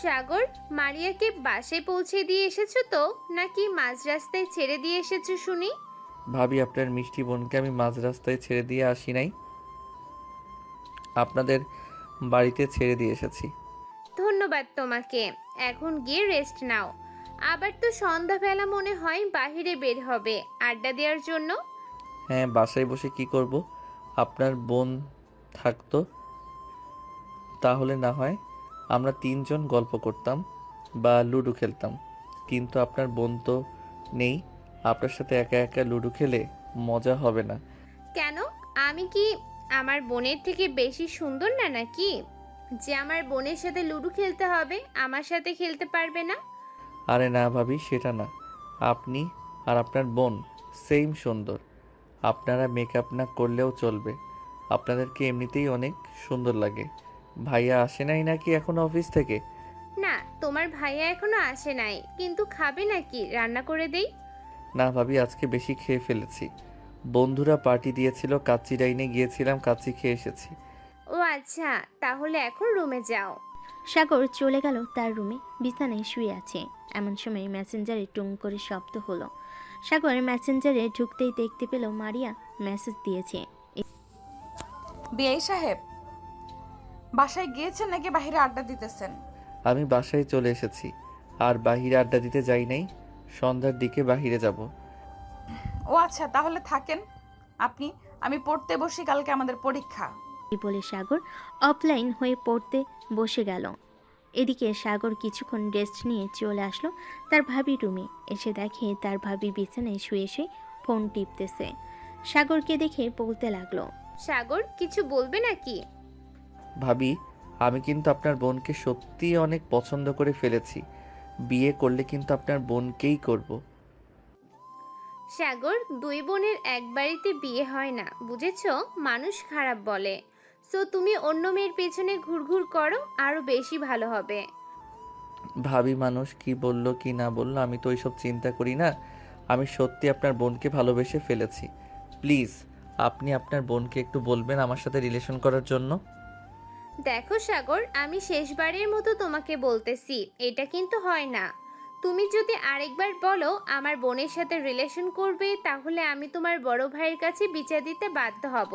সাগর, মারিয়াকে বাসায় পৌঁছে দিয়ে এসেছো তো, নাকি মাঝ রাস্তায় ছেড়ে দিয়ে এসেছো শুনি? ভাবি, আপনার মিষ্টি বোনকে আমি মাঝ রাস্তায় ছেড়ে দিয়ে আসি নাই, আপনাদের বাড়িতে ছেড়ে দিয়ে এসেছি। ধন্যবাদ তোমাকে। এখন গিয়ে রেস্ট নাও। আবার তো সন্ধ্যাবেলা মনে হয় বাইরে বের হবে আড্ডা দেওয়ার জন্য। হ্যাঁ, বাসায় বসে কি করব? আপনার বোন থাকতো তাহলে না হয় আমরা 3জন গল্প করতাম বা লুডো খেলতাম, কিন্তু আপনার বোন তো নেই। আপনার সাথে একা একা লুডো খেলে মজা হবে না। কেন? আমি কি আমার বোনের থেকে বেশি সুন্দর না নাকি, যে আমার বোনের সাথে লুডো খেলতে হবে, আমার সাথে খেলতে পারবে না? আরে না ভাবি, সেটা না। আপনি আর আপনার বোন সেম সুন্দর। আপনারা মেকআপ না করলেও চলবে, আপনাদেরকে এমনিতেই অনেক সুন্দর লাগে। ভাইয়া আসে নাই নাকি এখনো অফিস থেকে? না, তোমার ভাইয়া এখনো আসে নাই, কিন্তু খাবে নাকি রান্না করে দেই? না ভাবি, আজকে বেশি খেয়ে ফেলেছি। বন্ধুরা পার্টি দিয়েছিল, কাচ্চি ডাইনে গিয়েছিলাম, কাচ্চি খেয়ে এসেছি। ও আচ্ছা, তাহলে এখন রুমে যাও। সাগর চলে গেল তার রুমে। বিছানায় শুয়ে আছে। এমন সময় মেসেঞ্জারে টুং করে শব্দ হলো। সাগর মেসেঞ্জারে ঢুকতেই দেখতে পেল মারিয়া মেসেজ দিয়েছে। বিআই সাহেব, বাসায় গিয়েছেন নাকি বাহিরে আড্ডা দিতেছেন? আমি বাসায় চলে এসেছি, আর বাহিরে আড্ডা দিতে যাই নাই। সন্ধ্যার দিকে বাহিরে যাব। ও আচ্ছা, তাহলে থাকেন আপনি। আমি পড়তে বসি, কালকে আমাদের পরীক্ষা। এই বলে সাগর অফলাইন হয়ে পড়তে বসে গেল। এদিকে সাগর কিছুক্ষণ রেস্ট নিয়ে চলে আসলো তার ভাবির রুমে। এসে দেখে তার ভাবি বিছানায় শুয়ে শুয়ে ফোন টিপতেছে। সাগরকে দেখে বলতে লাগলো, সাগর, কিছু বলবে নাকি? ভাবি, আমি কিন্তু আপনার বোনকে সত্যিই অনেক পছন্দ করে ফেলেছি। বিয়ে করলে কিন্তু আপনার বোনকেই করব। সাগর, দুই বোনের এক বাড়িতে বিয়ে হয় না, বুঝেছো? মানুষ খারাপ বলে। সো তুমি অন্য মেয়ের পেছনে ঘুরঘুর করো, আরো বেশি ভালো হবে। ভাবি মানুষ কি বলল কি না বলল আমি তো ওইসব চিন্তা করি না। আমি সত্যি আপনার বোনকে ভালোবেসে ফেলেছি। প্লিজ আপনি আপনার বোনকে একটু বলবেন আমার সাথে রিলেশন করার জন্য। দেখো সাগর, আমি শেষবারের মতো তোমাকে বলতেছি, এটা কিন্তু হয় না। তুমি যদি আরেকবার বলো আমার বোনের সাথে রিলেশন করবে, তাহলে আমি তোমার বড় ভাইয়ের কাছে বিচার দিতে বাধ্য হব।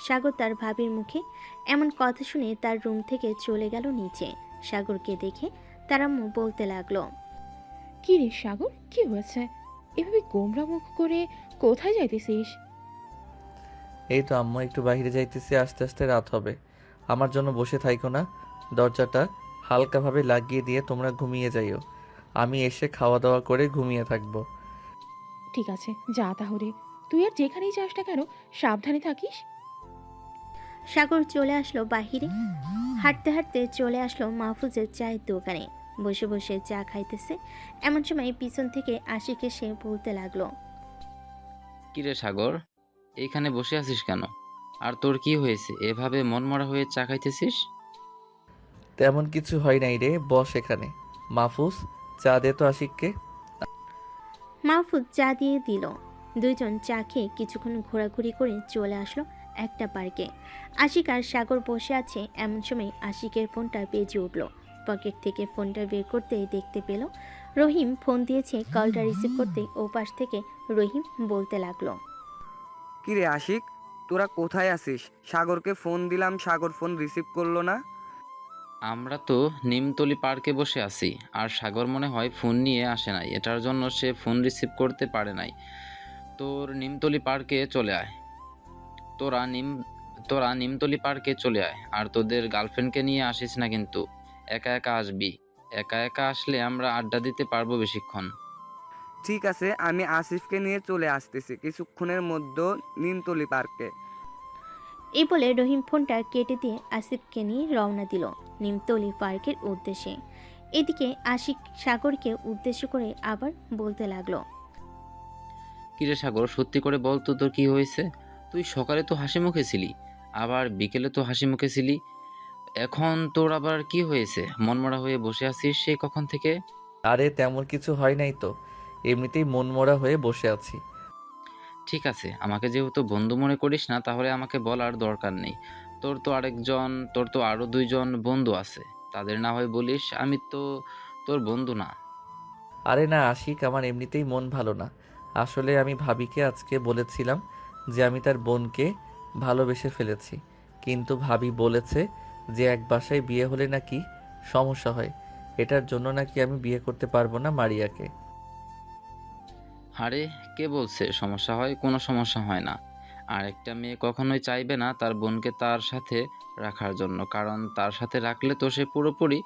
সাগর তার ভাবির মুখে এমন কথা শুনে তার রুম থেকে চলে গেল নিচে। সাগরকে দেখে তার আম্মু বলতে লাগলো, কি রে সাগর, কি হয়েছে? এভাবে গোমরা মুখ করে কোথায় যাইতেছিস? এই তো আম্মু একটু বাইরে যাইতেছি, আস্তে আস্তে রাত হবে। আমার জন্য বসে থাইকো না, দরজাটা হালকাভাবে লাগিয়ে দিয়ে তোমরা ঘুমিয়ে যাইও। আমি এসে খাওয়া দাওয়া করে ঘুমিয়ে থাকবো। ঠিক আছে, যা তাহলে। তুই আর যেখানেই যাস না কেন, সাবধানে থাকিস। সাগর চলে আসলো বাহিরে। হাঁটতে হাঁটতে চলে আসলো মাহফুজের চায়ের দোকানে। বসে বসে চা খাইতেছে। এমন সময় পিছন থেকে আশিক এসে বলতে লাগলো, কিরে সাগর, এইখানে বসে আছিস কেন? আর তোর কি হয়েছে, এভাবে মনমরা হয়ে চা খাইতেছিস? তেমন কিছু হয় নাই রে, বস এখানে। মাহফুজ চা দে তো আশিককে। মাহফুজ চা দিয়ে দিল। দুইজন চা খেয়ে কিছুক্ষণ ঘোরাঘুরি করে চলে আসলো একটা পার্কে। আশিক আর সাগর বসে আছে। এমন সময় আশিকের ফোনটা বেজে উঠল। পকেট থেকে ফোনটা বের করতেই দেখতে পেল রহিম ফোন দিয়েছে। কলটা রিসিভ করতেই ওপাশ থেকে রহিম বলতে লাগলো, কিরে আশিক, তোরা কোথায় আছিস? সাগরকে ফোন দিলাম, সাগর ফোন রিসিভ করলো না। আমরা তো নিমতলি পার্কে বসে আছি, আর সাগর মনে হয় ফোন নিয়ে আসে নাই, এটার জন্য সে ফোন রিসিভ করতে পারে নাই। তোর নিমতলি পার্কে চলে আয় তোরা নিম তোরা নিমতলি পার্কে চলে আয়, আর তোদের গার্লফ্রেন্ডকে নিয়ে আসিস না কিন্তু। একা একা আসবি। একা একা আসলে আমরা আড্ডা দিতে পারবো বেশিক্ষণ। ঠিক আছে, আমি আসিফকে নিয়ে চলে আসতেছি কিছুক্ষণের মধ্যে নিমতলি পার্কে। এই বলে রহিম ফোনটা কেটে দিয়ে আসিফকে নিয়ে রওনা দিল নিমতলি পার্কের উদ্দেশ্যে। এদিকে আশিক সাগরকে উদ্দেশ্য করে আবার বলতে লাগলো, কিরে সাগর, সত্যি করে বল তো, তোর কি হয়েছে? তুই সকালে তো হাসি মুখে ছিলি, আবার বিকেলে তো হাসি মুখে ছিলি, এখন তোর আবার কি হয়েছে? মনমরা হয়ে বসে আছিস সেই কখন থেকে? আরে তেমন কিছু হয় নাই তো, এমনিতেই মনমরা হয়ে বসে আছি। ঠিক আছে, আমাকে যেহেতু বন্ধু মনে করিস না, তাহলে আমাকে বলার দরকার নেই। তোর তো আরো দুইজন বন্ধু আছে, তাদের না হয় বলিস। আমি তো তোর বন্ধু না। আরে না আশিক, আমার এমনিতেই মন ভালো না। আসলে আমি ভাবিকে আজকে বলেছিলাম যে আমি তার বোনকে ভালোবেসে ফেলেছি, কিন্তু ভাবি বলেছে যে এক বাসায় বিয়ে হলে নাকি সমস্যা হয়, এটার জন্য নাকি আমি বিয়ে করতে পারবো না মারিয়াকে। আরে, কে বলছে সমস্যা হয়? কোনো সমস্যা হয় না। আর একটা মেয়ে কখনোই চাইবে না তার বোনকে তার সাথে রাখার জন্য, কারণ তার সাথে রাখলে তো সে পুরোপুরি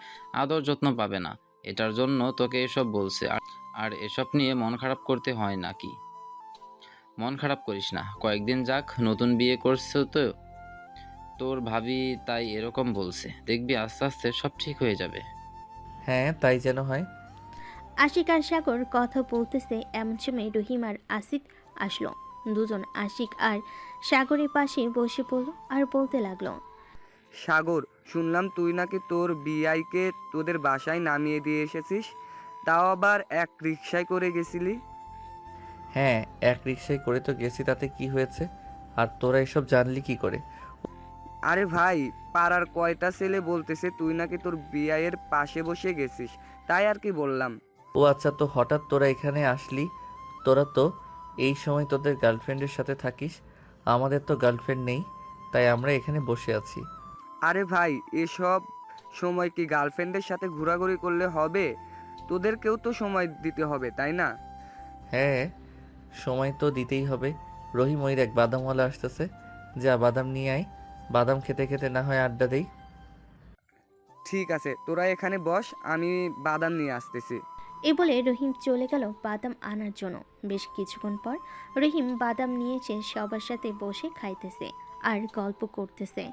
আদর যত্ন পাবে না। এটার জন্য তোকে এসব বলছে। আর এসব নিয়ে মন খারাপ করতে হয় নাকি? মন খারাপ করিস না, কয়েকদিন যাক, নতুন বিয়ে করছো তো তোর ভাবি, তাই এরকম বলছে। দেখবি আস্তে আস্তে সব ঠিক হয়ে যাবে। হ্যাঁ তাই যেন হয়। আশিক আর সাগর কথা বলতেছে। এমন সময় রহিম আর আসিফ আসলো। দুজন আশিক আর সাগরের পাশে বসে পড়লো আর বলতে লাগলো, সাগর, শুনলাম তুই নাকি তোর বিআইকে তোদের বাসায় নামিয়ে দিয়ে এসেছিস, তাও আবার এক রিকশায় করে গেছিলি। হ্যাঁ এক রিক্সায় করে তো গেছি, তাতে কি হয়েছে? আর তোরা এসব জানলি কি করে? আরে ভাই, পাড়ার কয়টা ছেলে বলতেছে তুই নাকি তোর বিআইয়ের পাশে বসে গেছিস, তাই আর কি বললাম। ও আচ্ছা, তো হঠাৎ তোরা এখানে আসলি? তোরা তো এই সময় তোদের গার্লফ্রেন্ডের সাথে থাকিস, আমাদের তো গার্লফ্রেন্ড নেই, তাই আমরা এখানে বসে আছি। আরে ভাই, এসব সময় কি গার্লফ্রেন্ডের সাথে ঘোরাঘুরি করলে হবে? তোদেরকেও তো সময় দিতে হবে, তাই না? হ্যাঁ সময় তো দিতেই হবে। রহিম ওই দেখ বাদামওয়ালা আসতেছে, যা বাদাম নিয়ে আয়, বাদাম খেতে খেতে না হয় আড্ডা দেই। ঠিক আছে, তোরা এখানে বস, আমি বাদাম নিয়ে আসতেছি। এই বলে রহিম চলে গেল বাদাম আনার জন্য। বেশ কিছুক্ষণ পর রহিম বাদাম নিয়ে এসে সবার সাথে বসে খাইতেছে আর গল্প করতেছে।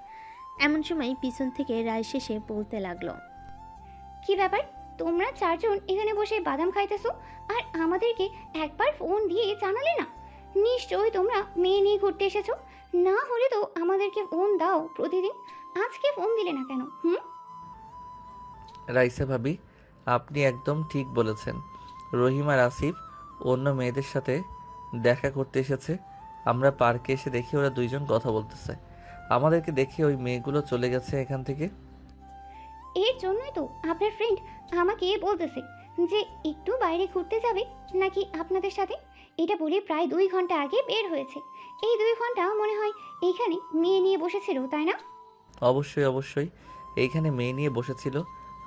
এমন সময় পিছন থেকে রায় শেষে বলতে লাগলো, কি ব্যাপার, তোমরা চারজন এখানে বসে বাদাম খাইতেছো আর আমাদেরকে একবার ফোন দিয়ে জানালে না? নিশ্চয়ই তোমরা মেয়ে নিয়ে ঘুরতে এসেছো, না হলে তো আমাদেরকে ফোন দাও প্রতিদিন, আজকে ফোন দিলে না কেন? রাইসা ভাবি, আপনি একদম ঠিক বলেছেন। রহিম আর আসিফ অন্য মেয়েদের সাথে দেখা করতে এসেছে। আমরা পার্কে এসে দেখি ওরা দুইজন কথা বলতেছে। আমাদেরকে দেখে ওই মেয়েগুলো চলে গেছে এখান থেকে। এর জন্যই তো আপনার ফ্রেন্ড আমাকে বলতেছে যে একটু বাইরে ঘুরতে যাবে নাকি আপনাদের সাথে। এটা বলে প্রায় 2 ঘন্টা আগে বের হয়েছে। এই 2 ঘন্টা মনে হয় এইখানে মেয়ে নিয়ে বসেছিল, তাই না? অবশ্যই অবশ্যই, এইখানে মেয়ে নিয়ে বসেছিল।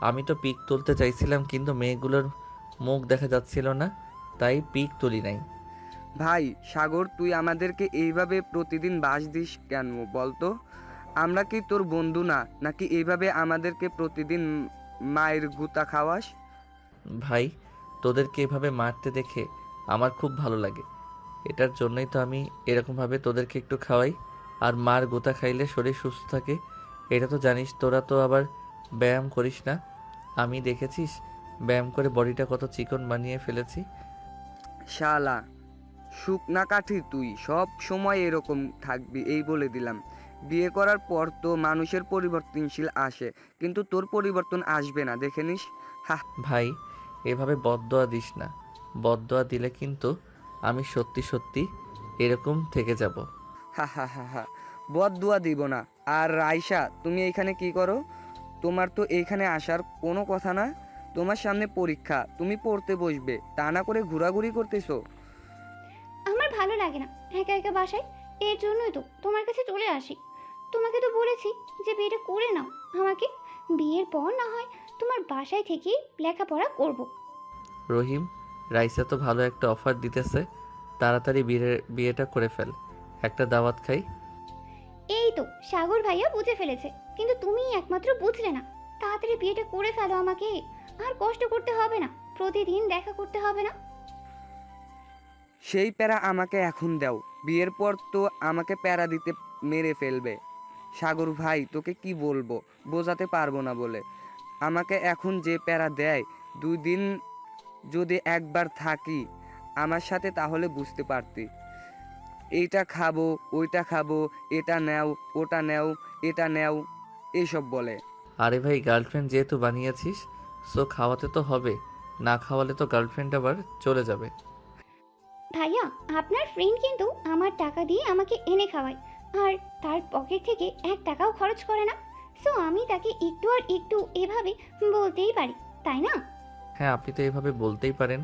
আমি তো পিক তুলতে চাইছিলাম, কিন্তু মেয়েগুলোর মুখ দেখা যাচ্ছিল না, তাই পিক তুলি নাই। ভাই সাগর, তুই আমাদেরকে এইভাবে প্রতিদিন বাস দিস কেন বলতো? আমরা কি তোর বন্ধু না, নাকি এইভাবে আমাদেরকে প্রতিদিন মায়ের গুতা খাওয়াস? ভাই, তোদেরকে এভাবে মারতে দেখে আমার খুব ভালো লাগে। এটার জন্যই তো আমি এরকমভাবে তোদেরকে একটু খাওয়াই। আর মার গোতা খাইলে শরীর সুস্থ থাকে, এটা তো জানিস। তোরা তো আবার ব্যায়াম করিস না, আমি দেখেছিস ব্যায়াম করে বডিটা কত চিকন বানিয়ে ফেলেছি। শালা শুকনা কাঠি, তুই সব সময় এরকম থাকবি এই বলে দিলাম। বিয়ে করার পর তো মানুষের পরিবর্তনশীল আসে, কিন্তু তোর পরিবর্তন আসবে না, দেখে নিস। হা ভাই, এভাবে বদদোয়া দিস না। বদদোয়া দিলে কিন্তু আমি সত্যি সত্যি এরকম থেকে যাব। হা হা হা হা, বদদুয়া দিব না। আর রাইসা, তুমি এইখানে কি করো? তোমার তো এইখানে আসার কোনো কথা না। তোমার সামনে পরীক্ষা, তুমি পড়তে বসবে, তা না করে ঘোরাঘুরি করতেছো। আমার ভালো লাগে না একা একা বাসায়, এর জন্যই তো তোমার কাছে চলে আসি। তোমাকে তো বলেছি যে বিয়েটা করে নাও আমাকে, বিয়ের পর না হয় তোমার বাসায় থেকেই লেখাপড়া করব। রহিম, রাইসা তো ভালো একটা অফার দিতেছে, তাড়াতাড়ি বিয়েটা করে ফেল, একটা দাওয়াত খাই। এই তো সাগর ভাইয়া বুঝে ফেলেছে, কিন্তু তুমিই একমাত্র বুঝলে না। তাড়াতাড়ি বিয়েটা করে ফেলো আমাকে, আর কষ্ট করতে হবে না, প্রতিদিন দেখা করতে হবে না। সেই প্যারা আমাকে এখন দাও, বিয়ের পর তো আমাকে প্যারা দিতে মেরে ফেলবে। সাগর ভাই, তোকে কি বলবো, বোঝাতে পারবো না বলে। আমাকে এখন যে প্যারা দেয়, 2 দিন যদি একবার থাকি আমার সাথে, তাহলে বুঝতে পারতি। এইটা খাবো, ওইটা খাবো, এটা নেও, ওটা নেও, এটা নেও, এইসব বলে। আরে ভাই, গার্লফ্রেন্ড যেহেতু বানিয়েছিস, সো খাওয়াতে তো হবে, না খাওয়ালে তো গার্লফ্রেন্ড আবার চলে যাবে। ভাইয়া, আপনার ফ্রেন্ড কিন্তু আমার টাকা দিয়ে আমাকে এনে খাওয়ায়, আর তার পকেট থেকে 1 টাকাও খরচ করে না। সো আমি তাকে একটু আর একটু এভাবে বলতেই পারি, তাই না? হ্যাঁ, আপনি তো এইভাবে বলতেই পারেন।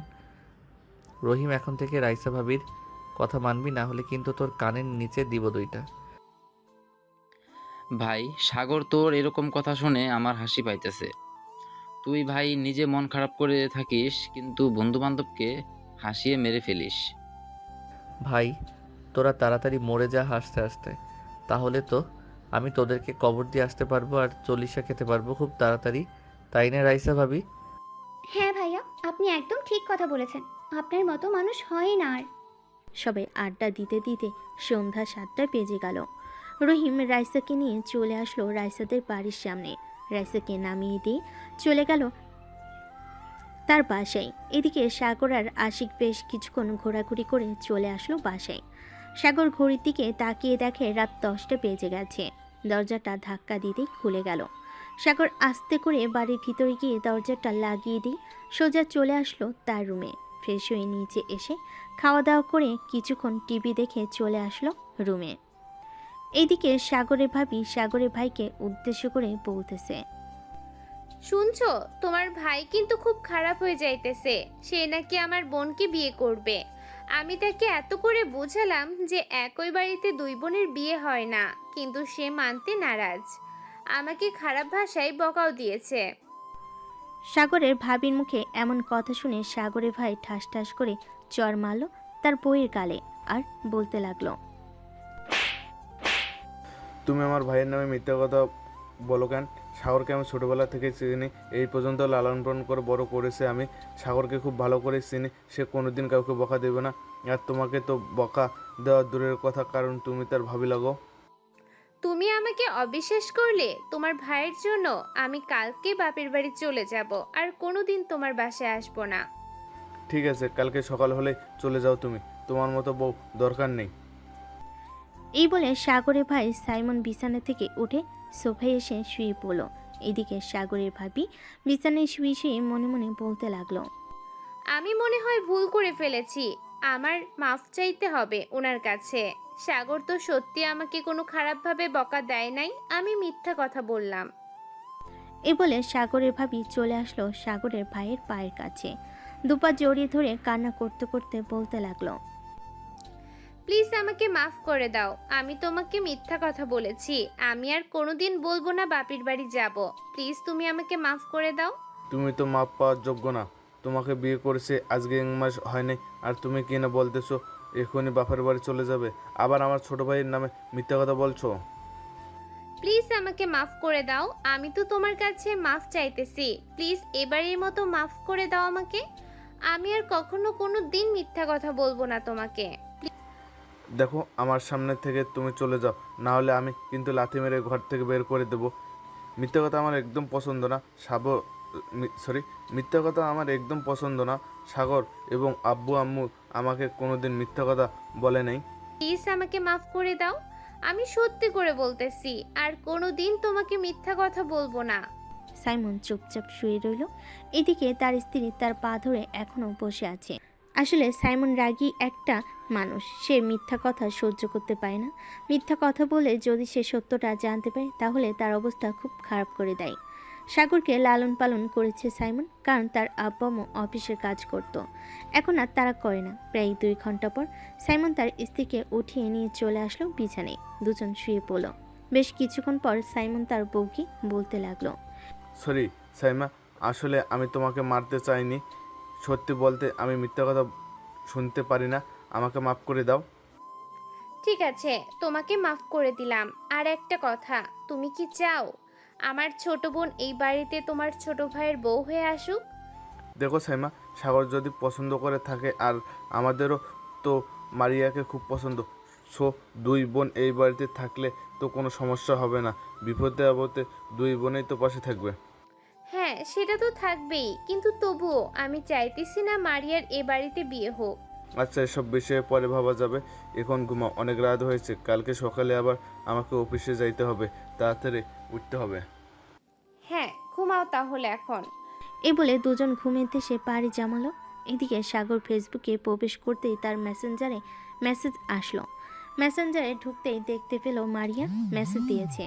রহিম, এখন থেকে রাইসা ভাবির কথা মানবি, না হলে কিন্তু তোর কানের নিচে দিব 2টা। ভাই সাগর, তোর এরকম কথা শুনে আমার হাসি পাইতেছে। তুই ভাই নিজে মন খারাপ করে থাকিস, কিন্তু বন্ধু বান্ধবকে হাসিয়ে মেরে ফেলিস। ভাই, তোরা তাড়াতাড়ি মরে যা হাসতে হাসতে, তাহলে তো আমি তোদেরকে কবর দিয়ে আসতে পারবো আর চল্লিশা খেতে পারবো খুব তাড়াতাড়ি, তাই না রাইসা ভাবি? হ্যাঁ ভাইয়া, আপনি একদম ঠিক কথা বলেছেন, আপনার মতো মানুষ হয় না আর। সবাই আড্ডা দিতে দিতে সন্ধ্যা 7টা বেজে গেল। রহিম রাইসাকে নিয়ে চলে আসলো রাইসাদের বাড়ির সামনে। রাইসাকে নামিয়ে দিয়ে চলে গেল তার বাসায়। এদিকে সাগর আর আশিক বেশ কিছুক্ষণ ঘোরাঘুরি করে চলে আসলো বাসায়। সাগর ঘড়ির দিকে তাকিয়ে দেখে রাত 10টা বেজে গেছে। দরজাটা ধাক্কা দিতেই খুলে গেল। সাগর আস্তে করে বাড়ির ভিতরে গিয়ে দরজাটা লাগিয়ে দিয়ে সোজা চলে আসলো তার রুমে। ফ্রেশ হয়ে নিচে এসে খাওয়া দাওয়া করে কিছুক্ষণ টিভি দেখে চলে আসলো রুমে। এইদিকে সাগরের ভাবি সাগরের ভাইকে উদ্দেশ্য করে বলতেছে, শুনছো, তোমার ভাই কিন্তু খুব খারাপ হয়ে যাইতেছে। সে নাকি আমার বোনকে বিয়ে করবে। আমি তাকে এত করে বোঝালাম যে একই বাড়িতে 2 বোনের বিয়ে হয় না, কিন্তু সে মানতে নারাজ। আমাকে খারাপ ভাষায় বকাও দিয়েছে। সাগরের ভাবির মুখে এমন কথা শুনে সাগরের ভাই ঠাস ঠাস করে চর মারল তার বইয়ের গালে আর বলতে লাগলো, তুমি আমার ভাইয়ের নামে মিথ্যা কথা বলো কেন? সাগরকে আমি ছোটোবেলা থেকে চিনি, এই পর্যন্ত লালন পালন করে বড় করেছে। আমি সাগরকে খুব ভালো করে চিনি, সে কোনোদিন কাউকে বকা দেবে না। আর তোমাকে তো বকা দেওয়া দূরের কথা, কারণ তুমি তার ভাবি লাগো। তুমি আমাকে অবিশ্বাস করলে তোমার ভাইয়ের জন্য আমি কালকে বাপের বাড়ি চলে যাব আর কোনোদিন তোমার বাসায় আসবো না। ঠিক আছে, কালকে সকাল হলে চলে যাও তুমি, তোমার মতো বউ দরকার নেই। এই বলে সাগরের ভাই সাইমন বিছানা থেকে উঠে সোফায় এসে শুয়ে পড়ল। এদিকে সাগরের ভাবি বিছানায় শুয়ে শুয়ে মনে মনে বলতে লাগলো, আমি মনে হয় ভুল করে ফেলেছি, আমার মাফ চাইতে হবে ওনার কাছে। সাগর তো সত্যি আমাকে কোনো খারাপভাবে বকা দেয় নাই, আমি মিথ্যা কথা বললাম। এই বলে সাগরের ভাবি চলে আসলো সাগরের ভাইয়ের পায়ের কাছে, দুপা জড়িয়ে ধরে কান্না করতে করতে বলতে লাগলো, প্লিজ আমাকে মাফ করে দাও, আমি তোমাকে মিথ্যা কথা বলেছি, আমি আর কোনোদিন বলবো না বাপের বাড়ি যাব। প্লিজ তুমি আমাকে মাফ করে দাও। তুমি তো মাপ পাওয়ার যোগ্য না, তোমাকে বিয়ে করেছে আজকে 1 মাস হয় নাই, আর তুমি কি না বলতেছো এখনই বাপের বাড়ি চলে যাবে, আবার আমার ছোট ভাইয়ের নামে মিথ্যা কথা বলছো। প্লিজ আমাকে মাফ করে দাও, আমি তো তোমার কাছে মাফ চাইতেছি, প্লিজ এবারের মতো মাফ করে দাও আমাকে। আমি আর কখনো কোনো দিন মিথ্যা কথা বলবো না তোমাকে। দেখো আমার সামনে থেকে তুমি চলে যাও, না হলে আমি কিন্তু লাথি মেরে ঘর থেকে বের করে দেবো। মিথ্যা কথা আমার একদম পছন্দ না মিথ্যা কথা আমার একদম পছন্দ না। সাগর এবং আব্বু আম্মু আমাকে কোনোদিন মিথ্যা কথা বলে নাই। প্লিজ আমাকে মাফ করে দাও, আমি সত্যি করে বলতেছি, আর কোনো দিন তোমাকে মিথ্যা কথা বলবো না। সাইমন চুপচাপ শুয়ে রইল। এদিকে তার স্ত্রী তার পা ধরে এখনো বসে আছে। আসলে সাইমন রাগী একটা মানুষ, সে মিথ্যা কথা সহ্য করতে পারে না। মিথ্যা কথা বলে যদি সে সত্যটা জানতে পারে তাহলে তার অবস্থা খুব খারাপ করে দেয়। সাগরকে লালন পালন করেছে সাইমন, কারণ তার আব্বা আম্মু অফিসের কাজ করত, এখন আর তারা করে না। প্রায় 2 ঘন্টা পর সাইমন তার স্ত্রীকে উঠিয়ে নিয়ে চলে আসলো বিছানায়, দুজন শুয়ে পড়ল। বেশ কিছুক্ষণ পর সাইমন তার বউকে বলতে লাগলো, সরি সাইমা, আসলে আমি তোমাকে মারতে চাইনি, সত্যি বলতে আমি মিথ্যা কথা শুনতে পারি না, আমাকে মাফ করে দাও। ঠিক আছে, তোমাকে মাফ করে দিলাম। আর একটা কথা, তুমি কি চাও আমার ছোট বোন এই বাড়িতে তোমার ছোট ভাইয়ের বউ হয়ে আসুক? দেখো সাইমা, সাগর যদি পছন্দ করে থাকে আর আমাদেরও তো মারিয়াকে খুব পছন্দ, সো 2 বোন এই বাড়িতে থাকলে তো কোনো সমস্যা হবে না, বিপদে আপদে 2 বোনেই তো পাশে থাকবে। হ্যাঁ, সেটা তো থাকবেই, কিন্তু তবুও আমি চাইতেছি না মারিয়ার এ বাড়িতে বিয়ে হোক। আচ্ছা, এসব বিষয়ে পরে ভাবা যাবে, এখন ঘুমাও, অনেক রাত হয়েছে, কালকে সকালে আবার আমাকে অফিসে যাইতে হবে, তাড়াতাড়ি উঠতে হবে। হ্যাঁ, ঘুমাও তাহলে এখন। এ বলে দুজন ঘুমেতে সে পাড়ি জমালো। এদিকে সাগর ফেসবুকে প্রবেশ করতেই তার মেসেঞ্জারে মেসেজ আসলো। মেসেঞ্জারে ঢুকতেই দেখতে পেল মারিয়া মেসেজ দিয়েছে।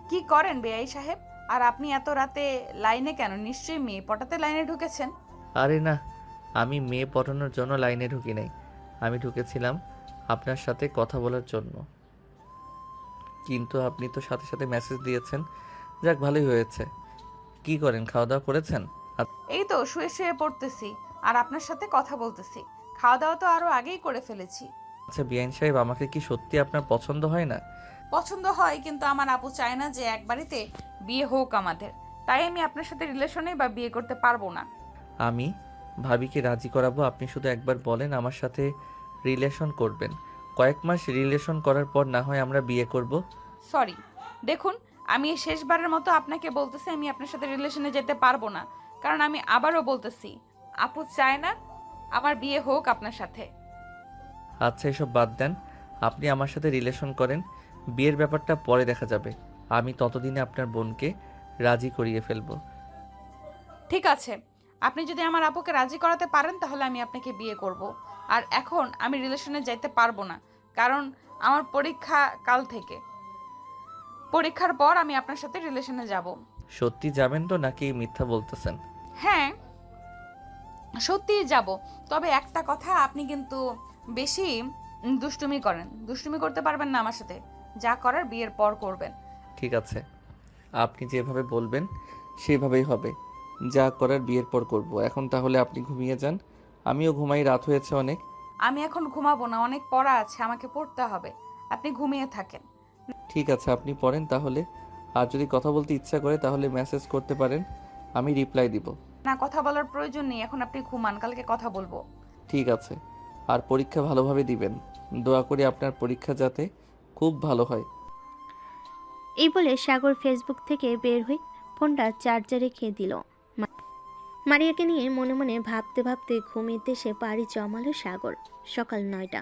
কি করেন বেআই সাহেব? আর আপনি এত রাতে লাইনে কেন? নিশ্চয়ই মেয়ে পটাতে লাইনে ঢুকেছেন। আরে না, আমি মেয়ে পটানোর জন্য লাইনে ঢুকি নাই, আমি ঢুকেছিলাম আপনার সাথে কথা বলার জন্য। কিন্তু আপনি তো সাথে সাথে মেসেজ দিয়েছেন, যাক ভালোই হয়েছে। কি করেন, খাওয়া দাওয়া করেছেন? এই তো শুয়ে শুয়ে পড়তেছি আর আপনার সাথে কথা বলতেছি। খাওয়া দাওয়া তো আরো আগেই করে ফেলেছি। আচ্ছা বিআইন সাহেব, আমাকে কি সত্যি আপনার পছন্দ হয় না? পছন্দ হয়, কিন্তু আমার আপু চায় না যে এক বাড়িতে বিয়ে হোক আমাদের, তাই আমি আপনার সাথে রিলেশনে বা বিয়ে করতে পারবো না। আমি ভাবিকে রাজি করাবো, আপনি শুধু একবার বলেন আমার সাথে রিলেশন করবেন। কয়েক মাস রিলেশন করার পর না হয় আমরা বিয়ে করব। সরি, দেখুন আমি এই শেষবারের মতো আপনাকে বলতেছি আমি আপনার সাথে রিলেশনে যেতে পারবো না, কারণ আমি আবারও বলতেছি আপু চায় না আমার বিয়ে হোক আপনার সাথে। আচ্ছা এসব বাদ দেন, আপনি আমার সাথে রিলেশন করেন, বিয়ের ব্যাপারটা পরে দেখা যাবে। আমি ততদিনে আপনার বোনকে রাজি করিয়ে ফেলবো। ঠিক আছে, আপনি যদি আমার আপুকে রাজি করাতে পারেন তাহলে আমি আপনাকে বিয়ে করব। আর এখন আমি রিলেশনে যাইতে পারবো না, কারণ আমার পরীক্ষা কাল থেকে। পরীক্ষার পর আমি আপনার সাথে রিলেশনে যাব। সত্যি যাবেন তো নাকি মিথ্যা বলতেছেন? হ্যাঁ সত্যিই যাব, তবে একটা কথা, আপনি কিন্তু বেশি দুষ্টুমি করেন। দুষ্টুমি করতে পারবেন না আমার সাথে, যা করার বিয়ের পর করবেন। ঠিক আছে, আপনি যেভাবে বলবেন সেভাবেই হবে, যা করার বিয়ের পর করব। এখন তাহলে আপনি ঘুমিয়ে যান, আমিও ঘুমাই, রাত হয়েছে অনেক। আমি এখন ঘুমাবো না, অনেক পড়া আছে, আমাকে পড়তে হবে। আপনি ঘুমিয়ে থাকেন। ঠিক আছে, আপনি পড়েন তাহলে। আর যদি কথা বলতে ইচ্ছা করে তাহলে মেসেজ করতে পারেন, আমি রিপ্লাই দিব। না, কথা বলার প্রয়োজন নেই, এখন আপনি ঘুমান, কালকে কথা বলবো। ঠিক আছে, আর পরীক্ষা ভালোভাবে দিবেন। দোয়া করি আপনার পরীক্ষা যাতে খুব ভালো হয়। এই বলে সাগর ফেসবুক থেকে বের হয়ে ফোনটা চার্জারে রেখে দিল। মারিয়াকে নিয়ে মনে মনে ভাবতে ভাবতে ঘুমের দেশে পাড়ি জমালো সাগর। সকাল 9টা।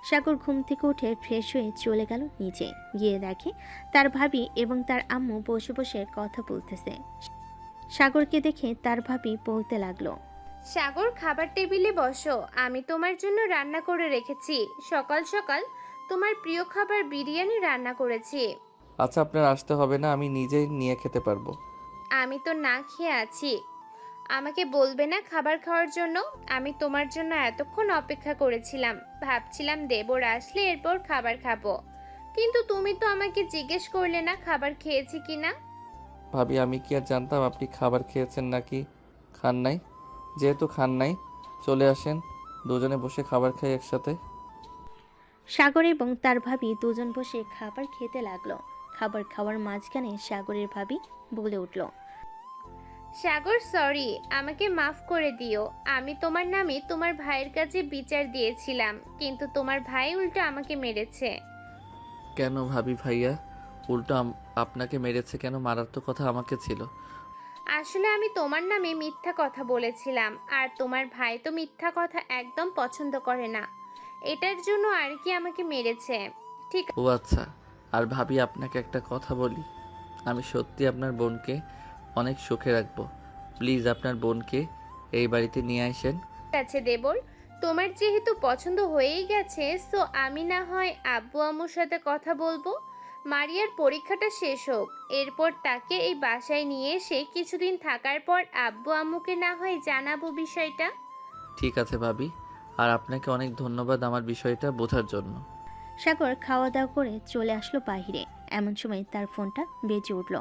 সাগর ঘুম থেকে উঠে ফ্রেশ হয়ে চলে গেল নিচে। গিয়ে দেখে তার ভাবি এবং তার আম্মু বসে বসে কথা বলতেছে। সাগরকে দেখে তার ভাবি বলতে লাগলো, সাগর, খাবার টেবিলে বসো, আমি তোমার জন্য রান্না করে রেখেছি। সকাল সকাল তোমার প্রিয় খাবার বিরিয়ানি রান্না করেছি। আচ্ছা, আপনার আসতে হবে না, আমি নিজেই নিয়ে খেতে পারবো। আমি তো না খেয়ে আছি, আমাকে বলবে না খাবার খাওয়ার জন্য? আমি তোমার জন্য এতক্ষণ অপেক্ষা করেছিলাম, ভাবছিলাম দেবর আসলে এরপর খাবার খাবো, কিন্তু তুমি তো আমাকে জিজ্ঞেস করলে না খাবার খেয়েছি কিনা। ভাবি, আমি কি আর জানতাম আপনি খাবার খেয়েছেন নাকি খান নাই? যেহেতু খান নাই, চলে আসেন, দুজনে বসে খাবার খাই একসাথে। সাগর এবং তার ভাবি দুজন বসে খাবার খেতে লাগলো। খাবার খাওয়ার মাঝখানে সাগরের ভাবি বলে উঠল, সাগর, সরি, আমাকে মাফ করে দিও। আমি তোমার নামে তোমার ভাইয়ের কাছে বিচার দিয়েছিলাম, কিন্তু তোমার ভাই উল্টো আমাকে মেরেছে। কেন ভাবি ভাইয়া উল্টো আপনাকে মেরেছে কেন? মারার তো কথা আমাকে ছিল। আসলে আমি তোমার নামে মিথ্যা কথা বলেছিলাম, আর তোমার ভাই তো মিথ্যা কথা একদম পছন্দ করে না, এটার জন্য আর কি আমাকে মেরেছে। ঠিক ও আচ্ছা। আর ভাবি, আপনাকে একটা কথা বলি, আমি সত্যি আপনার বোনকে অনেক সুখে রাখবো। প্লিজ আপনার বোনকে এই বাড়িতে নিয়ে আসেন। আছে দেবর, তোমার যেহেতু পছন্দ হয়েই গেছে, সো আমি না হয় আব্বু আম্মুর সাথে কথা বলবো। মারিয়ার পরীক্ষাটা শেষ হোক, এরপর তাকে এই বাসায় নিয়ে এসে কিছুদিন থাকার পর আব্বু আম্মুকে না হয় জানাবো বিষয়টা। ঠিক আছে ভাবি, আর আপনাকে অনেক ধন্যবাদ আমার বিষয়টা বোঝার জন্য। সাগর খাওয়া দাওয়া করে চলে আসলো বাইরে। এমন সময় তার ফোনটা বেজে উঠল।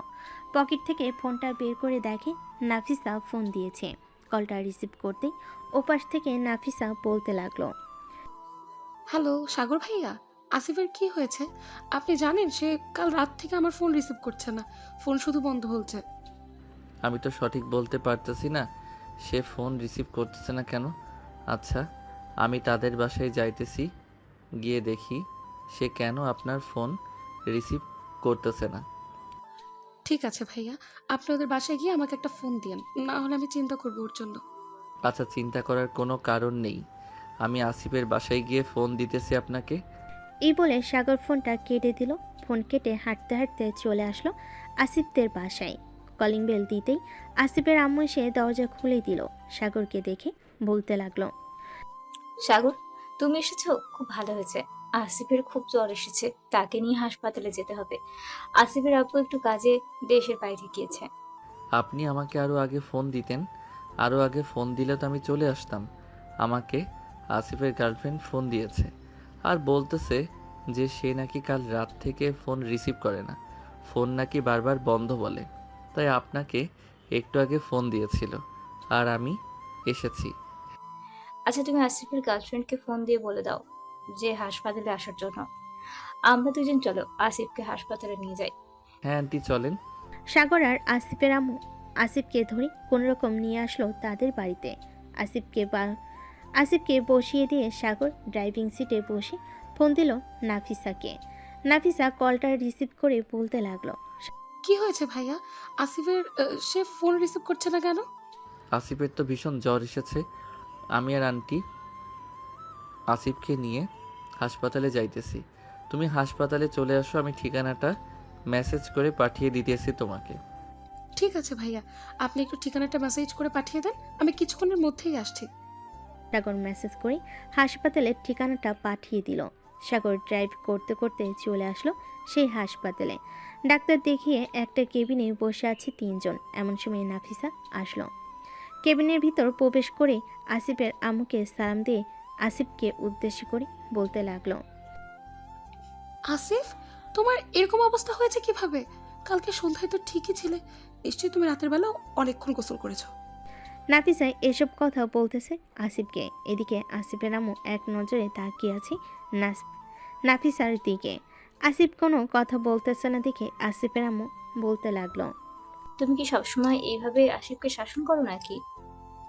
পকেট থেকে ফোনটা বের করে দেখে নাফিসা ফোন দিয়েছে। কলটা রিসিভ করতে ওপাশ থেকে নাফিসা বলতে লাগলো, হ্যালো সাগর ভাইয়া, আসিফের কি হয়েছে? আপনি জানেন সে কাল রাত থেকে আমার ফোন রিসিভ করছে না, ফোন শুধু বন্ধ হচ্ছে। আমি তো সঠিক বলতে পারতেছি না সে ফোন রিসিভ করতেছে না কেন। আচ্ছা, আমি তাদের বাসায় যাইতেছি, গিয়ে দেখি সে কেন আপনার ফোন রিসিভ করতেছে না। ঠিক আছে ভাইয়া, আপনি ওদের বাসায় গিয়ে আমাকে একটা ফোন দিন, না হলে আমি চিন্তা করবো ওর জন্য। আচ্ছা, চিন্তা করার কোনো কারণ নেই, আমি আসিফের বাসায় গিয়ে ফোন দিতেছি আপনাকে। এই বলে সাগর ফোনটা কেটে দিল। ফোন কেটে হাঁটতে হাঁটতে চলে আসলো আসিফদের বাসায়। কলিং বেল দিতেই আসিফের আম্মু এসে দরজা খুলে দিল। সাগরকে দেখে বলতে লাগলো, সাগর, তুমি এসেছো, খুব ভালো হয়েছে। আসিফের খুব জ্বর এসেছে, তাকে নিয়ে হাসপাতালে যেতে হবে। আসিফের আব্বু একটু কাজে দেশের বাইরে গিয়েছে। আপনি আমাকে আরও আগে ফোন দিতেন, আরও আগে ফোন দিলে তো আমি চলে আসতাম। আমাকে আসিফের গার্লফ্রেন্ড ফোন দিয়েছে আর বলতেছে যে সে নাকি কাল রাত থেকে ফোন রিসিভ করে না, ফোন নাকি বারবার বন্ধ বলে, তাই আপনাকে একটু আগে ফোন দিয়েছিল আর আমি এসেছি। আচ্ছা, তুমি আসিফের গার্লফ্রেন্ডকে ফোন দিয়ে বলে দাও যে হাসপাতালে আসার জন্য। আমরা দুজন চলো আসিফকে হাসপাতালে নিয়ে যাই। হ্যাঁ আন্টি, চলেন। সাগর আর আসিফের আম্মু আসিফকে ধরে কোনোরকম নিয়ে আসলো তাদের বাড়িতে। আসিফকে বসিয়ে দিয়ে সাগর ড্রাইভিং সিটে বসে ফোন দিল নাফিসাকে। নাফিসা কলটা রিসিভ করে বলতে লাগলো, কি হয়েছে ভাইয়া? আসিফের সে ফোন রিসিভ করছে না কেন? আসিফের তো ভীষণ জ্বর এসেছে, আমি আর আন্টি আসিফকে নিয়ে হাসপাতালে যাইতেছি। তুমি হাসপাতালে চলে আসো, আমি ঠিকানাটা মেসেজ করে পাঠিয়ে দিতেছি তোমাকে। ঠিক আছে ভাইয়া, আপনি একটু ঠিকানাটা মেসেজ করে পাঠিয়ে দেন, আমি কিছুক্ষণের মধ্যেই আসছি। সাগর মেসেজ করে হাসপাতালের ঠিকানাটা পাঠিয়ে দিল। সাগর ড্রাইভ করতে করতে চলে আসলো সেই হাসপাতালে। ডাক্তার দেখিয়ে একটা কেবিনে বসে আছে 3 জন। এমন সময় নাফিসা আসলো। কেবিনের ভিতর প্রবেশ করে আসিফের আম্মুকে সালাম দিয়ে আসিফকে উদ্দেশ্য করে বলতে লাগলো, আসিফ, তোমার এরকম অবস্থা হয়েছে কিভাবে? কালকে সন্ধ্যায় তো ঠিকই ছিলে, নিশ্চয়ই তুমি রাতের বেলা অনেকক্ষণ গোসল করেছো। নাফিসা এসব কথা বলতেছে আসিফকে। এদিকে আসিফের আম্মু এক নজরে তাকিয়ে আছে নাফিসার দিকে। আসিফ কোনো কথা বলতেছে না দেখে আসিফের আম্মু বলতে লাগলো, তুমি কি সবসময় এইভাবে আসিফকে শাসন করো নাকি?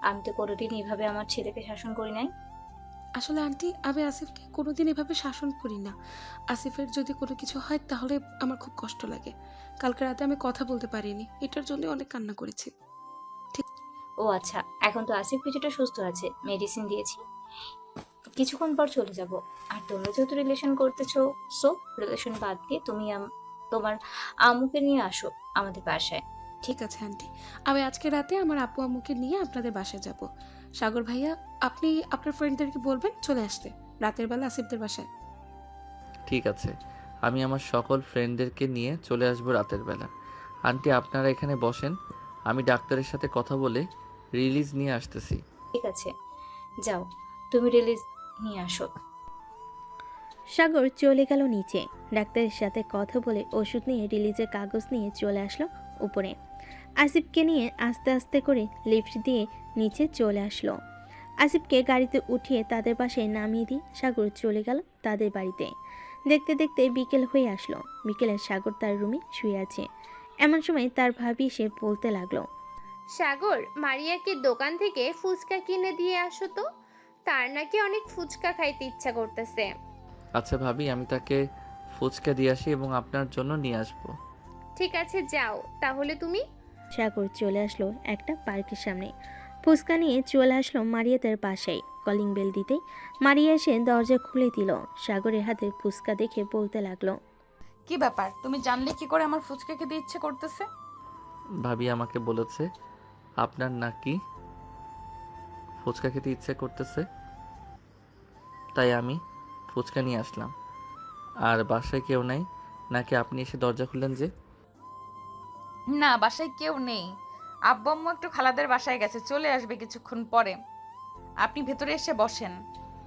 আমি তো কোনোদিন এইভাবে আমার ছেলেকে শাসন করি নাই। আসলে আন্টি, আমি আসিফকে কোনোদিন এভাবে শাসন করি না। আসিফের যদি কোনো কিছু হয় তাহলে আমার খুব কষ্ট লাগে। কালকে রাতে আমি কথা বলতে পারিনি, এটার জন্য অনেক কান্না করেছি। ও আচ্ছা, এখন তো আসিফ কিছুটা সুস্থ আছে, মেডিসিন দিয়েছি, কিছুক্ষণ পর চলে যাব। আর তোমরা যেহেতু রিলেশন করতেছো, সো রিলেশন বাদ দিয়ে তুমি তোমার আম্মুকে নিয়ে আসো আমাদের বাসায়। ঠিক আছে আন্টি, আমি আজকে রাতে আমার আপু আম্মুকে নিয়ে আপনাদের বাসায় যাব। সাগর ভাইয়া, আপনি আপনার ফ্রেন্ডদেরকে বলবেন চলে আসতে রাতের বেলা আসিফদের বাসায়। ঠিক আছে, আমি আমার সকল ফ্রেন্ডদেরকে নিয়ে চলে আসবো রাতের বেলা। আন্টি আপনারা এখানে বসেন, আমি ডাক্তারের সাথে কথা বলে রিলিজ নিয়ে আসতেছি। ঠিক আছে, যাও তুমি রিলিজ নিয়ে আসো। সাগর চলে গেল নিচে। ডাক্তারের সাথে কথা বলে ওষুধ নিয়ে রিলিজের কাগজ নিয়ে চলে আসলো উপরে। আসিফকে নিয়ে আস্তে আস্তে করে লিফট দিয়ে নিচে চলে আসলো। আসিফকে গাড়িতে উঠিয়ে তাদের বাসায় নামিয়ে দিয়ে সাগর চলে গেল তাদের বাড়িতে। দেখতে দেখতে বিকেল হয়ে আসলো। বিকেলে সাগর তার রুমে শুয়ে আছে। এমন সময় তার ভাবি এসে বলতে লাগলো, সাগর, মারিয়াকে দোকান থেকে ফুচকা কিনে দিয়ে আসো তো, তার নাকি অনেক ফুচকা খাইতে ইচ্ছা করতেছে। আচ্ছা ভাবি, আমি তাকে ফুচকা দিয়ে আসি এবং আপনার জন্য নিয়ে আসবো। ঠিক আছে, যাও তাহলে তুমি। সাগর চলে আসলো একটা পার্কের সামনে। ফুচকা নিয়ে চলে আসলো মারিয়াদের বাসায়। কলিং বেল দিতেই মারিয়া এসে দরজা খুলে দিল। সাগরের হাতে ফুচকা দেখে বলতে লাগলো, কি ব্যাপার, তুমি জানলে কি করে আমার ফুচকা খেতে ইচ্ছে করতেছে? ভাবি আমাকে বলেছে আপনার নাকি ফুচকা খেতে ইচ্ছে করতেছে, তাই আমি ফুচকা নিয়ে আসলাম। আর বাসায় কেউ নাই নাকি আপনি এসে দরজা খুললেন যে? না, বাসায় কেউ নেই। আব্বু আম্মু একটু খালাদের বাসায় গেছে, চলে আসবে কিছুক্ষণ পরে। আপনি ভেতরে এসে বসেন।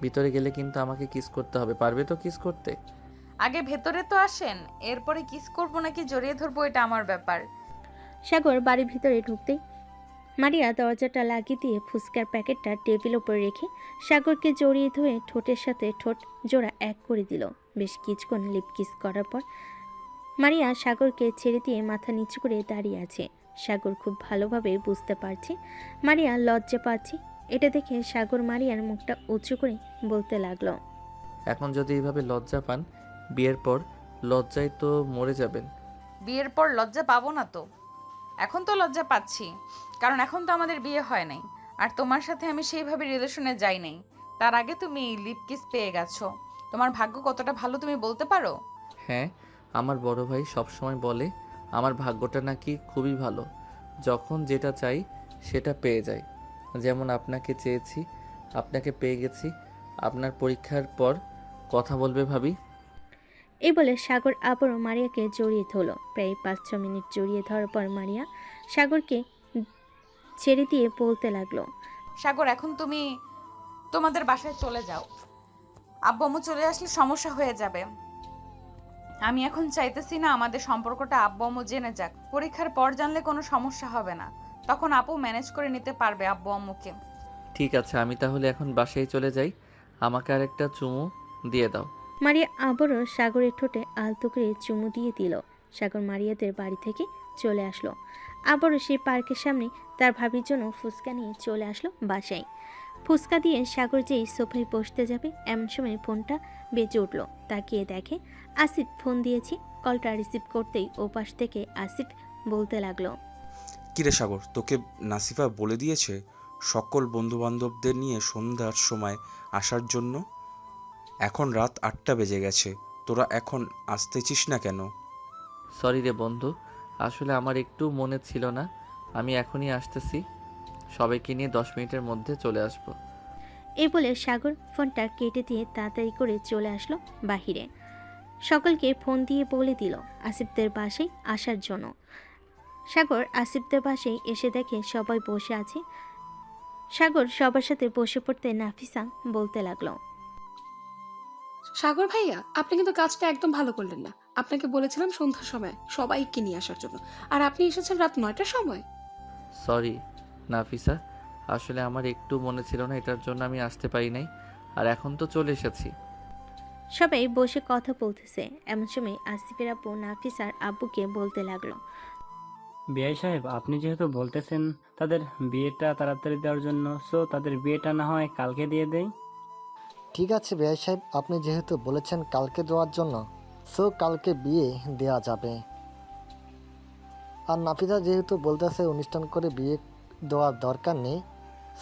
ভিতরে গেলে কিন্তু আমাকে কিস করতে হবে, পারবে তো কিস করতে? আগে ভেতরে তো আসেন, এরপরে কিস করবো নাকি জড়িয়ে ধরবো এটা আমার ব্যাপার। সাগর বাড়ির ভিতরে ঢুকতেই মারিয়া দরজাটা লাগিয়ে দিয়ে ফুচকার প্যাকেটটা টেবিল উপরে রেখে সাগরকে জড়িয়ে ধরে ঠোঁটের সাথে ঠোঁট জোড়া এক করে দিল। বেশ কিছুক্ষণ লিপ কিস করার পর মারিয়া সাগরকে ছেড়ে দিয়ে মাথা নিচু করে দাঁড়িয়ে আছে। সাগর খুব ভালোভাবে বুঝতে পারছে মারিয়া লজ্জা পাচ্ছে। এটা দেখে সাগর মারিয়ার মুখটা উঁচু করে বলতে লাগলো, এখন যদি এইভাবে লজ্জা পান, বিয়ের পর লজ্জায় তো মরে যাবেন। বিয়ের পর লজ্জা পাবো না তো? এখন তো লজ্জা পাচ্ছি, কারণ এখন তো আমাদের বিয়ে হয় নাই, আর তোমার সাথে আমি সেইভাবে রিলেশনে যাই নাই। তার আগে তুমি লিপ কিস পেয়ে গেছো। তোমার ভাগ্য কতটা ভালো তুমি বলতে পারো? হ্যাঁ, আমার বড় ভাই সবসময় বলে আমার ভাগ্যটা নাকি খুবই ভালো, যখন যেটা চাই সেটা পেয়ে যাই। যেমন আপনাকে চেয়েছি, আপনাকে পেয়ে গেছি। আপনার পরীক্ষার পর কথা বলবে ভাবি। এই বলে সাগর আবারও মারিয়াকে জড়িয়ে ধরল। প্রায় 5-6 মিনিট জড়িয়ে ধরার পর মারিয়া সাগরকে ছেড়ে দিয়ে বলতে লাগলো, সাগর, এখন তুমি তোমাদের বাসায় চলে যাও। আব্বু আম্মু চলে আসলে সমস্যা হয়ে যাবে। আমি এখন চাইতেছি না আমাদের সম্পর্কটা আব্বু আম্মু জেনে যাক। পরীক্ষার পর জানলে কোনো সমস্যা হবে না, তখন আপু ম্যানেজ করে নিতে পারবে আব্বু আম্মুকে। ঠিক আছে, আমি তাহলে এখন বাসায় চলে যাই। আমাকে আরেকটা চুমু দিয়ে দাও। মারিয়া আবারও সাগরের ঠোঁটে আলতো করে চুমু দিয়ে দিল। সাগর মারিয়াদের বাড়ি থেকে চলে আসলো। আবারও সেই পার্কের সামনে তার ভাবির জন্য ফুচকা নিয়ে চলে আসলো বাসায়। ফুচকা দিয়ে সাগর যেই সোফায় বসতে যাবে এমন সময় ফোনটা বেজে উঠল। তাকিয়ে দেখে আসিফ ফোন দিয়েছি। কলটা রিসিভ করতেই ওপাশ থেকে আসিফ বলতে লাগলো, কিরে সাগর, তোকে নাসিফা বলে দিয়েছে সকল বন্ধুবান্ধবদের নিয়ে সন্ধ্যার সময় আসার জন্য? এখন রাত 8টা বেজে গেছে, তোরা এখন আসতেছিস না কেন? সরি রে বন্ধু, আসলে আমার একটু মনে ছিল না। আমি এখনই আসতেছি, সবাইকে নিয়ে 10 মিনিটের মধ্যে চলে আসবো। এই বলে সাগর ফোনটা কেটে দিয়ে তাড়াতাড়ি করে চলে আসলো বাহিরে। সকলকে ফোন দিয়ে বলে দিল আসিফদের বাসায় আসার জন্য। সাগর আসিফদের বাসায় এসে দেখে সবাই বসে আছে। সাগর সবার সাথে বসে পড়তে নাফিসা বলতে লাগলো, সাগর ভাইয়া, আপনি কিন্তু কাজটা একদম ভালো করলেন না। আপনাকে বলেছিলাম সন্ধ্যার সময় সবাইকে নিয়ে আসার জন্য, আর আপনি এসেছেন রাত 9টার সময়। সরি নাফিসা, আসলে আমার একটু মনে ছিল না, এটার জন্য আমি আসতে পারি নাই। আর এখন তো চলে এসেছি। সবাই বসে কথা বলতেছে। এমন সময় আসিফের আব্বু নাফিসার আব্বুকে বলতে লাগলো, বিআই সাহেব, আপনি যেহেতু বলতেছেন তাদের বিয়েটা তাড়াতাড়ি দেওয়ার জন্য, সো তাদের বিয়েটা না হয় কালকে দিয়ে দেই। ঠিক আছে বেয়াই সাহেব, আপনি যেহেতু বলেছেন কালকে দেওয়ার জন্য, সো কালকে বিয়ে দেওয়া যাবে। আর নাফিসা যেহেতু বলতেছে অনুষ্ঠান করে বিয়ে দেওয়ার দরকার নেই,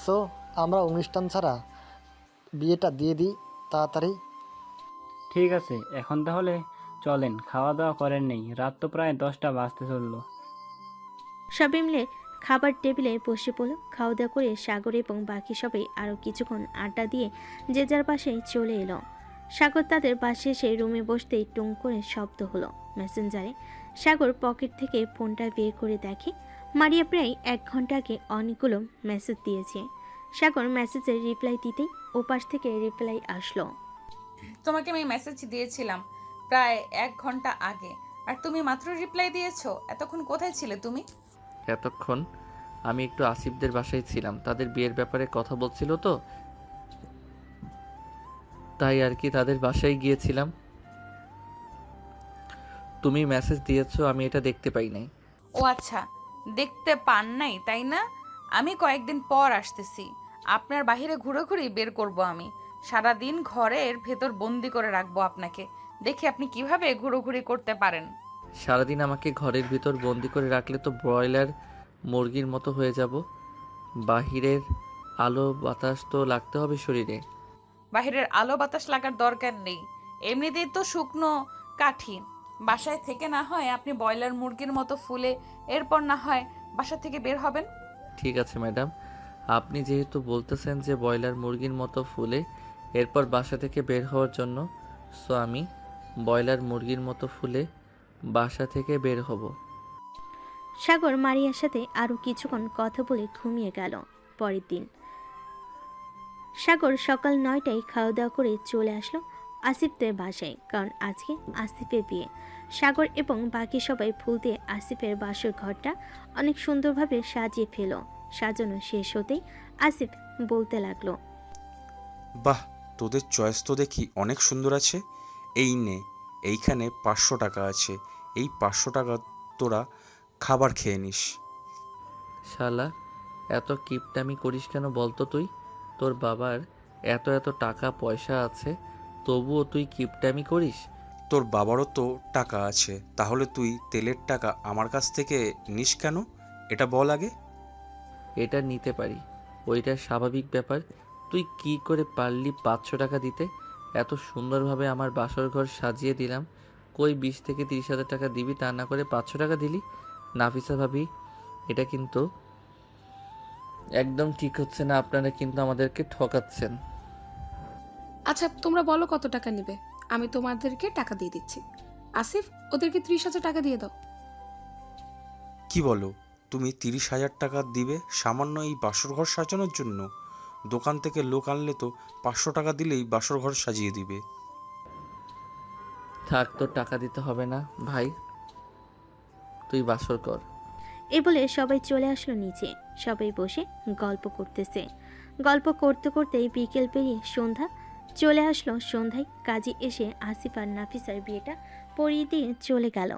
সো আমরা অনুষ্ঠান ছাড়া বিয়েটা দিয়ে দিই তাড়াতাড়ি। ঠিক আছে, এখন তাহলে চলেন, খাওয়া দাওয়া করেন নেই, রাত তো প্রায় 10টা বাজতে চললো। সবাই মিলে খাবার টেবিলে বসে পড়ল। খাওয়া দাওয়া করে সাগর এবং বাকি সবাই আরও কিছুক্ষণ আড্ডা দিয়ে যে যার বাসায় চলে এলো। সাগর তাদের বাসে এসে রুমে বসতেই টুং করে শব্দ হলো মেসেঞ্জারে। সাগর পকেট থেকে ফোনটা বের করে দেখে মারিয়া প্রায় 1 ঘন্টা আগে অনেকগুলো মেসেজ দিয়েছে। সাগর মেসেজের রিপ্লাই দিতেই ওপাশ থেকে রিপ্লাই আসলো। তোমাকে আমি মেসেজ দিয়েছিলাম প্রায় 1 ঘন্টা আগে, আর তুমি মাত্র রিপ্লাই দিয়েছো। এতক্ষণ কোথায় ছিলে তুমি? এতক্ষণ আমি একটু আসিফদের বাসায় ছিলাম, তাদের বিয়ের ব্যাপারে কথা বলছিল তো, তাই আর কি তাদের বাসায় গিয়েছিলাম। তুমি মেসেজ দিয়েছো, আমি এটা দেখতে পাই নাই। ও আচ্ছা, দেখতে পান নাই তাই না? আমি কয়েকদিন পর আসতেছি, আপনার বাহিরে ঘুরে বের করব। আমি সারাদিন ঘরের ভেতর বন্দি করে রাখবো আপনাকে, দেখি আপনি কিভাবে ঘুরোঘুরি করতে পারেন। সারাদিন আমাকে ঘরের ভিতর বন্দি করে রাখলে তো ব্রয়লার মুরগির মতো হয়ে যাব। বাহিরের আলো বাতাস তো লাগতে হবে শরীরে। বাহিরের আলো বাতাস লাগার দরকার নেই, এমনিতেই তো শুকনো কাঠি। বাসায় থেকে না হয় আপনি ব্রয়লার মুরগির মতো ফুলে এরপর না হয় বাসা থেকে বের হবেন। ঠিক আছে ম্যাডাম, আপনি যেহেতু বলতেছেন যে ব্রয়লার মুরগির মতো ফুলে এরপর বাসা থেকে বের হওয়ার জন্য, সো আমি ব্রয়লার মুরগির মতো ফুলে বাসা থেকে বের হব। সাগর মারিয়ার সাথে আরও কিছুক্ষণ কথা বলে ঘুমিয়ে গেল। পরের দিন সাগর সকাল 9টায় খাওয়া দাওয়া করে চলে আসলো আসিফদের বাসায়, কারণ আজকে আসিফের বিয়ে। সাগর এবং বাকি সবাই ফুল দিয়ে আসিফের বাসর ঘরটা অনেক সুন্দরভাবে সাজিয়ে ফেল। সাজানো শেষ হতেই আসিফ বলতে লাগলো, বাহ, তোদের চয়েস তো দেখি অনেক সুন্দর আছে। এই নে, এইখানে 500 টাকা আছে, এই 500 টাকা তোরা খাবার খেয়ে নিস। শালা, এত কিপটামি করিস কেন বলতো তুই? তোর বাবার এত এত টাকা পয়সা আছে, তবুও তুই কিপটামি করিস? তোর বাবারও তো টাকা আছে, তাহলে তুই তেলের টাকা আমার কাছ থেকে নিস কেন? এটা বল আগে। এটা নিতে পারি, ওইটা স্বাভাবিক ব্যাপার। তুই কি করে পারলি 500 টাকা দিতে? এত সুন্দরভাবে আমার বাসর ঘর সাজিয়ে দিলাম, কই 20 থেকে 30 হাজার টাকা দিবি, তা না করে 500 টাকা দিলি? নাফিসা ভাবি, এটা কিন্তু একদম ঠিক হচ্ছে না, আপনারা কিন্তু আমাদেরকে ঠকাচ্ছেন। আচ্ছা তোমরা বলো কত টাকা নেবে, আমি তোমাদেরকে টাকা দিয়ে দিচ্ছি। আসিফ, ওদেরকে 30,000 টাকা দিয়ে দাও। কি বলো, তুমি 30,000 টাকা দিবে সামান্য এই বাসর ঘর সাজানোর জন্য? দোকান থেকে লোক আনলে তো 500 টাকা দিলেই বাসর ঘর সাজিয়ে দিবে। থাক, তোর টাকা দিতে হবে না ভাই, তুই বাসর কর। এই বলে সবাই চলে আসলো নিচে। সবাই বসে গল্প করতেছে। গল্প করতে করতেই বিকেল পেরিয়ে সন্ধ্যা চলে আসলো। সন্ধ্যায় কাজী এসে আসিফ আর নাফিসার বিয়েটা পড়িয়ে দিয়ে চলে গেল।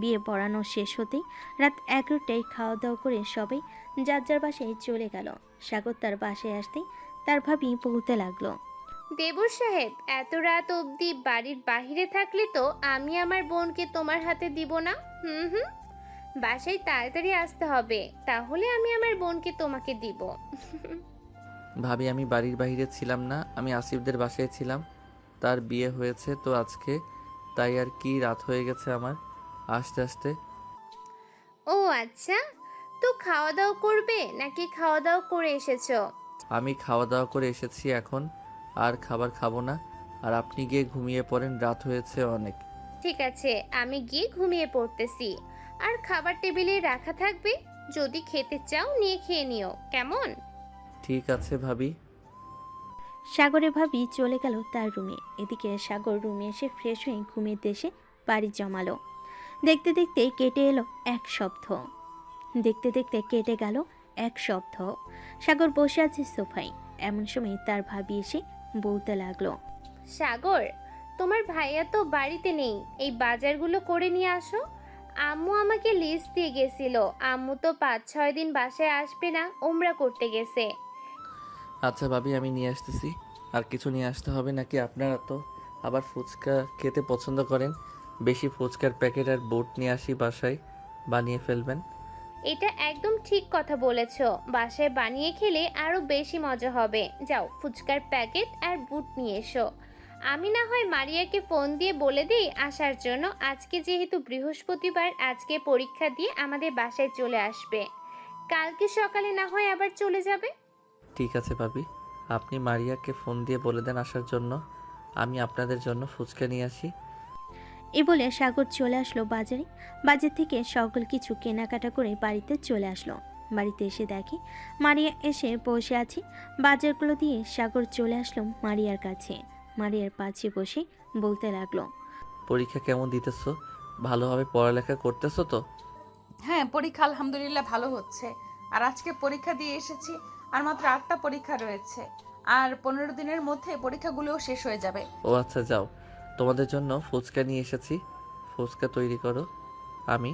বিয়ে পড়ানো শেষ হতেই রাত 11টায় খাওয়া দাওয়া করে সবাই যার যার বাসায় চলে গেল। সাগর তার বাসায় আসতেই তার ভাবি বলতে লাগলো, দেবর সাহেব, এত রাত অবধি বাড়ির বাহিরে থাকলে তো আমি আমার বোনকে তোমার হাতে দিব না। হুম, বাসায় তাড়াতাড়ি আসতে হবে, তাহলে আমি আমার বোনকে তোমাকে দিব। ভাবি, আমি বাড়ির বাইরে ছিলাম না, আমি আসিফদের বাসায় ছিলাম। তার বিয়ে হয়েছে তো আজকে, তাই আর কি রাত হয়ে গেছে আমার আসতে আসতে। ও আচ্ছা, তো খাওয়া দাওয়া করবে নাকি খাওয়া দাওয়া করে এসেছো? আমি খাওয়া দাওয়া করে এসেছি, এখন আর খাবার খাবো না। আর আপনি গিয়ে ঘুমিয়ে পড়েন, রাত হয়েছে অনেক। ঠিক আছে, আমি গিয়ে ঘুমিয়ে পড়তেছি। আর খাবার টেবিলে রাখা থাকবে, যদি খেতে চাও নিয়ে খেয়ে নিও, কেমন? ঠিক আছে ভাবি। সাগরের ভাবি চলে গেল তার রুমে। এদিকে সাগর রুমে এসে ফ্রেশ হয়ে ঘুমের দেশে বাড়ি জমালো। দেখতে দেখতে কেটে এলো 1 সপ্তাহ। দেখতে দেখতে কেটে গেল 1 সপ্তাহ। সাগর বসে আছে সোফায়। এমন সময় তার ভাবি এসে বলতে লাগলো, সাগর, তোমার ভাইয়া তো বাড়িতে নেই, এই বাজারগুলো করে নিয়ে আসো। আম্মু আমাকে লিস্ট দিয়ে গেছিল, আম্মু তো 5-6 দিন বাসায় আসবে না, ওমরা করতে গেছে। আচ্ছা ভাবি, আমি নিয়ে আসতেছি। আর কিছু নিয়ে আসতে হবে নাকি? আপনারা তো আবার ফুচকা খেতে পছন্দ করেন। বেশি ফুচকার প্যাকেট আর বুট নিয়ে আসি, বাসায় বানিয়ে ফেলবেন। এটা একদম ঠিক কথা বলেছ। বাসায় বানিয়ে খেলে আরো বেশি মজা হবে। যাও ফুচকার প্যাকেট আর বুট নিয়ে এসো। আমি না হয় মারিয়াকে ফোন দিয়ে বলে দিই আসার জন্য। আজকে যেহেতু বৃহস্পতিবার, আজকে পরীক্ষা দিয়ে আমাদের বাসায় চলে আসবে। কালকে সকালে না হয় আবার চলে যাবে। ঠিক আছে ভাবি, আপনি মারিয়াকে ফোন দিয়ে বলে দেন আসার জন্য। আমি আপনাদের জন্য ফুচকা নিয়ে আসি। এ বলে সাগর চলে আসলো বাজারে। বাজার থেকে সকল কিছু কেনাকাটা করে বাড়িতে চলে আসলো। বাড়িতে এসে দেখে মারিয়া এসে বসে আছে। বাজারগুলো দিয়ে সাগর চলে আসলো মারিয়ার কাছে। মারিয়ার পাশে বসে বলতে লাগলো, পরীক্ষা কেমন দিতেছো? ভালোভাবে পড়ালেখা করতেছো তো? হ্যাঁ, পরীক্ষা আলহামদুলিল্লাহ ভালো হচ্ছে। আর আজকে পরীক্ষা দিয়ে এসেছি, আর মাত্র 8টা পরীক্ষা রয়েছে। আর 15 দিনের মধ্যে পরীক্ষাগুলোও শেষ হয়ে যাবে। ও আচ্ছা, যাও, তোমাদের জন্য ফুচকা নিয়ে এসেছি। ফুচকা তৈরি করো, আমি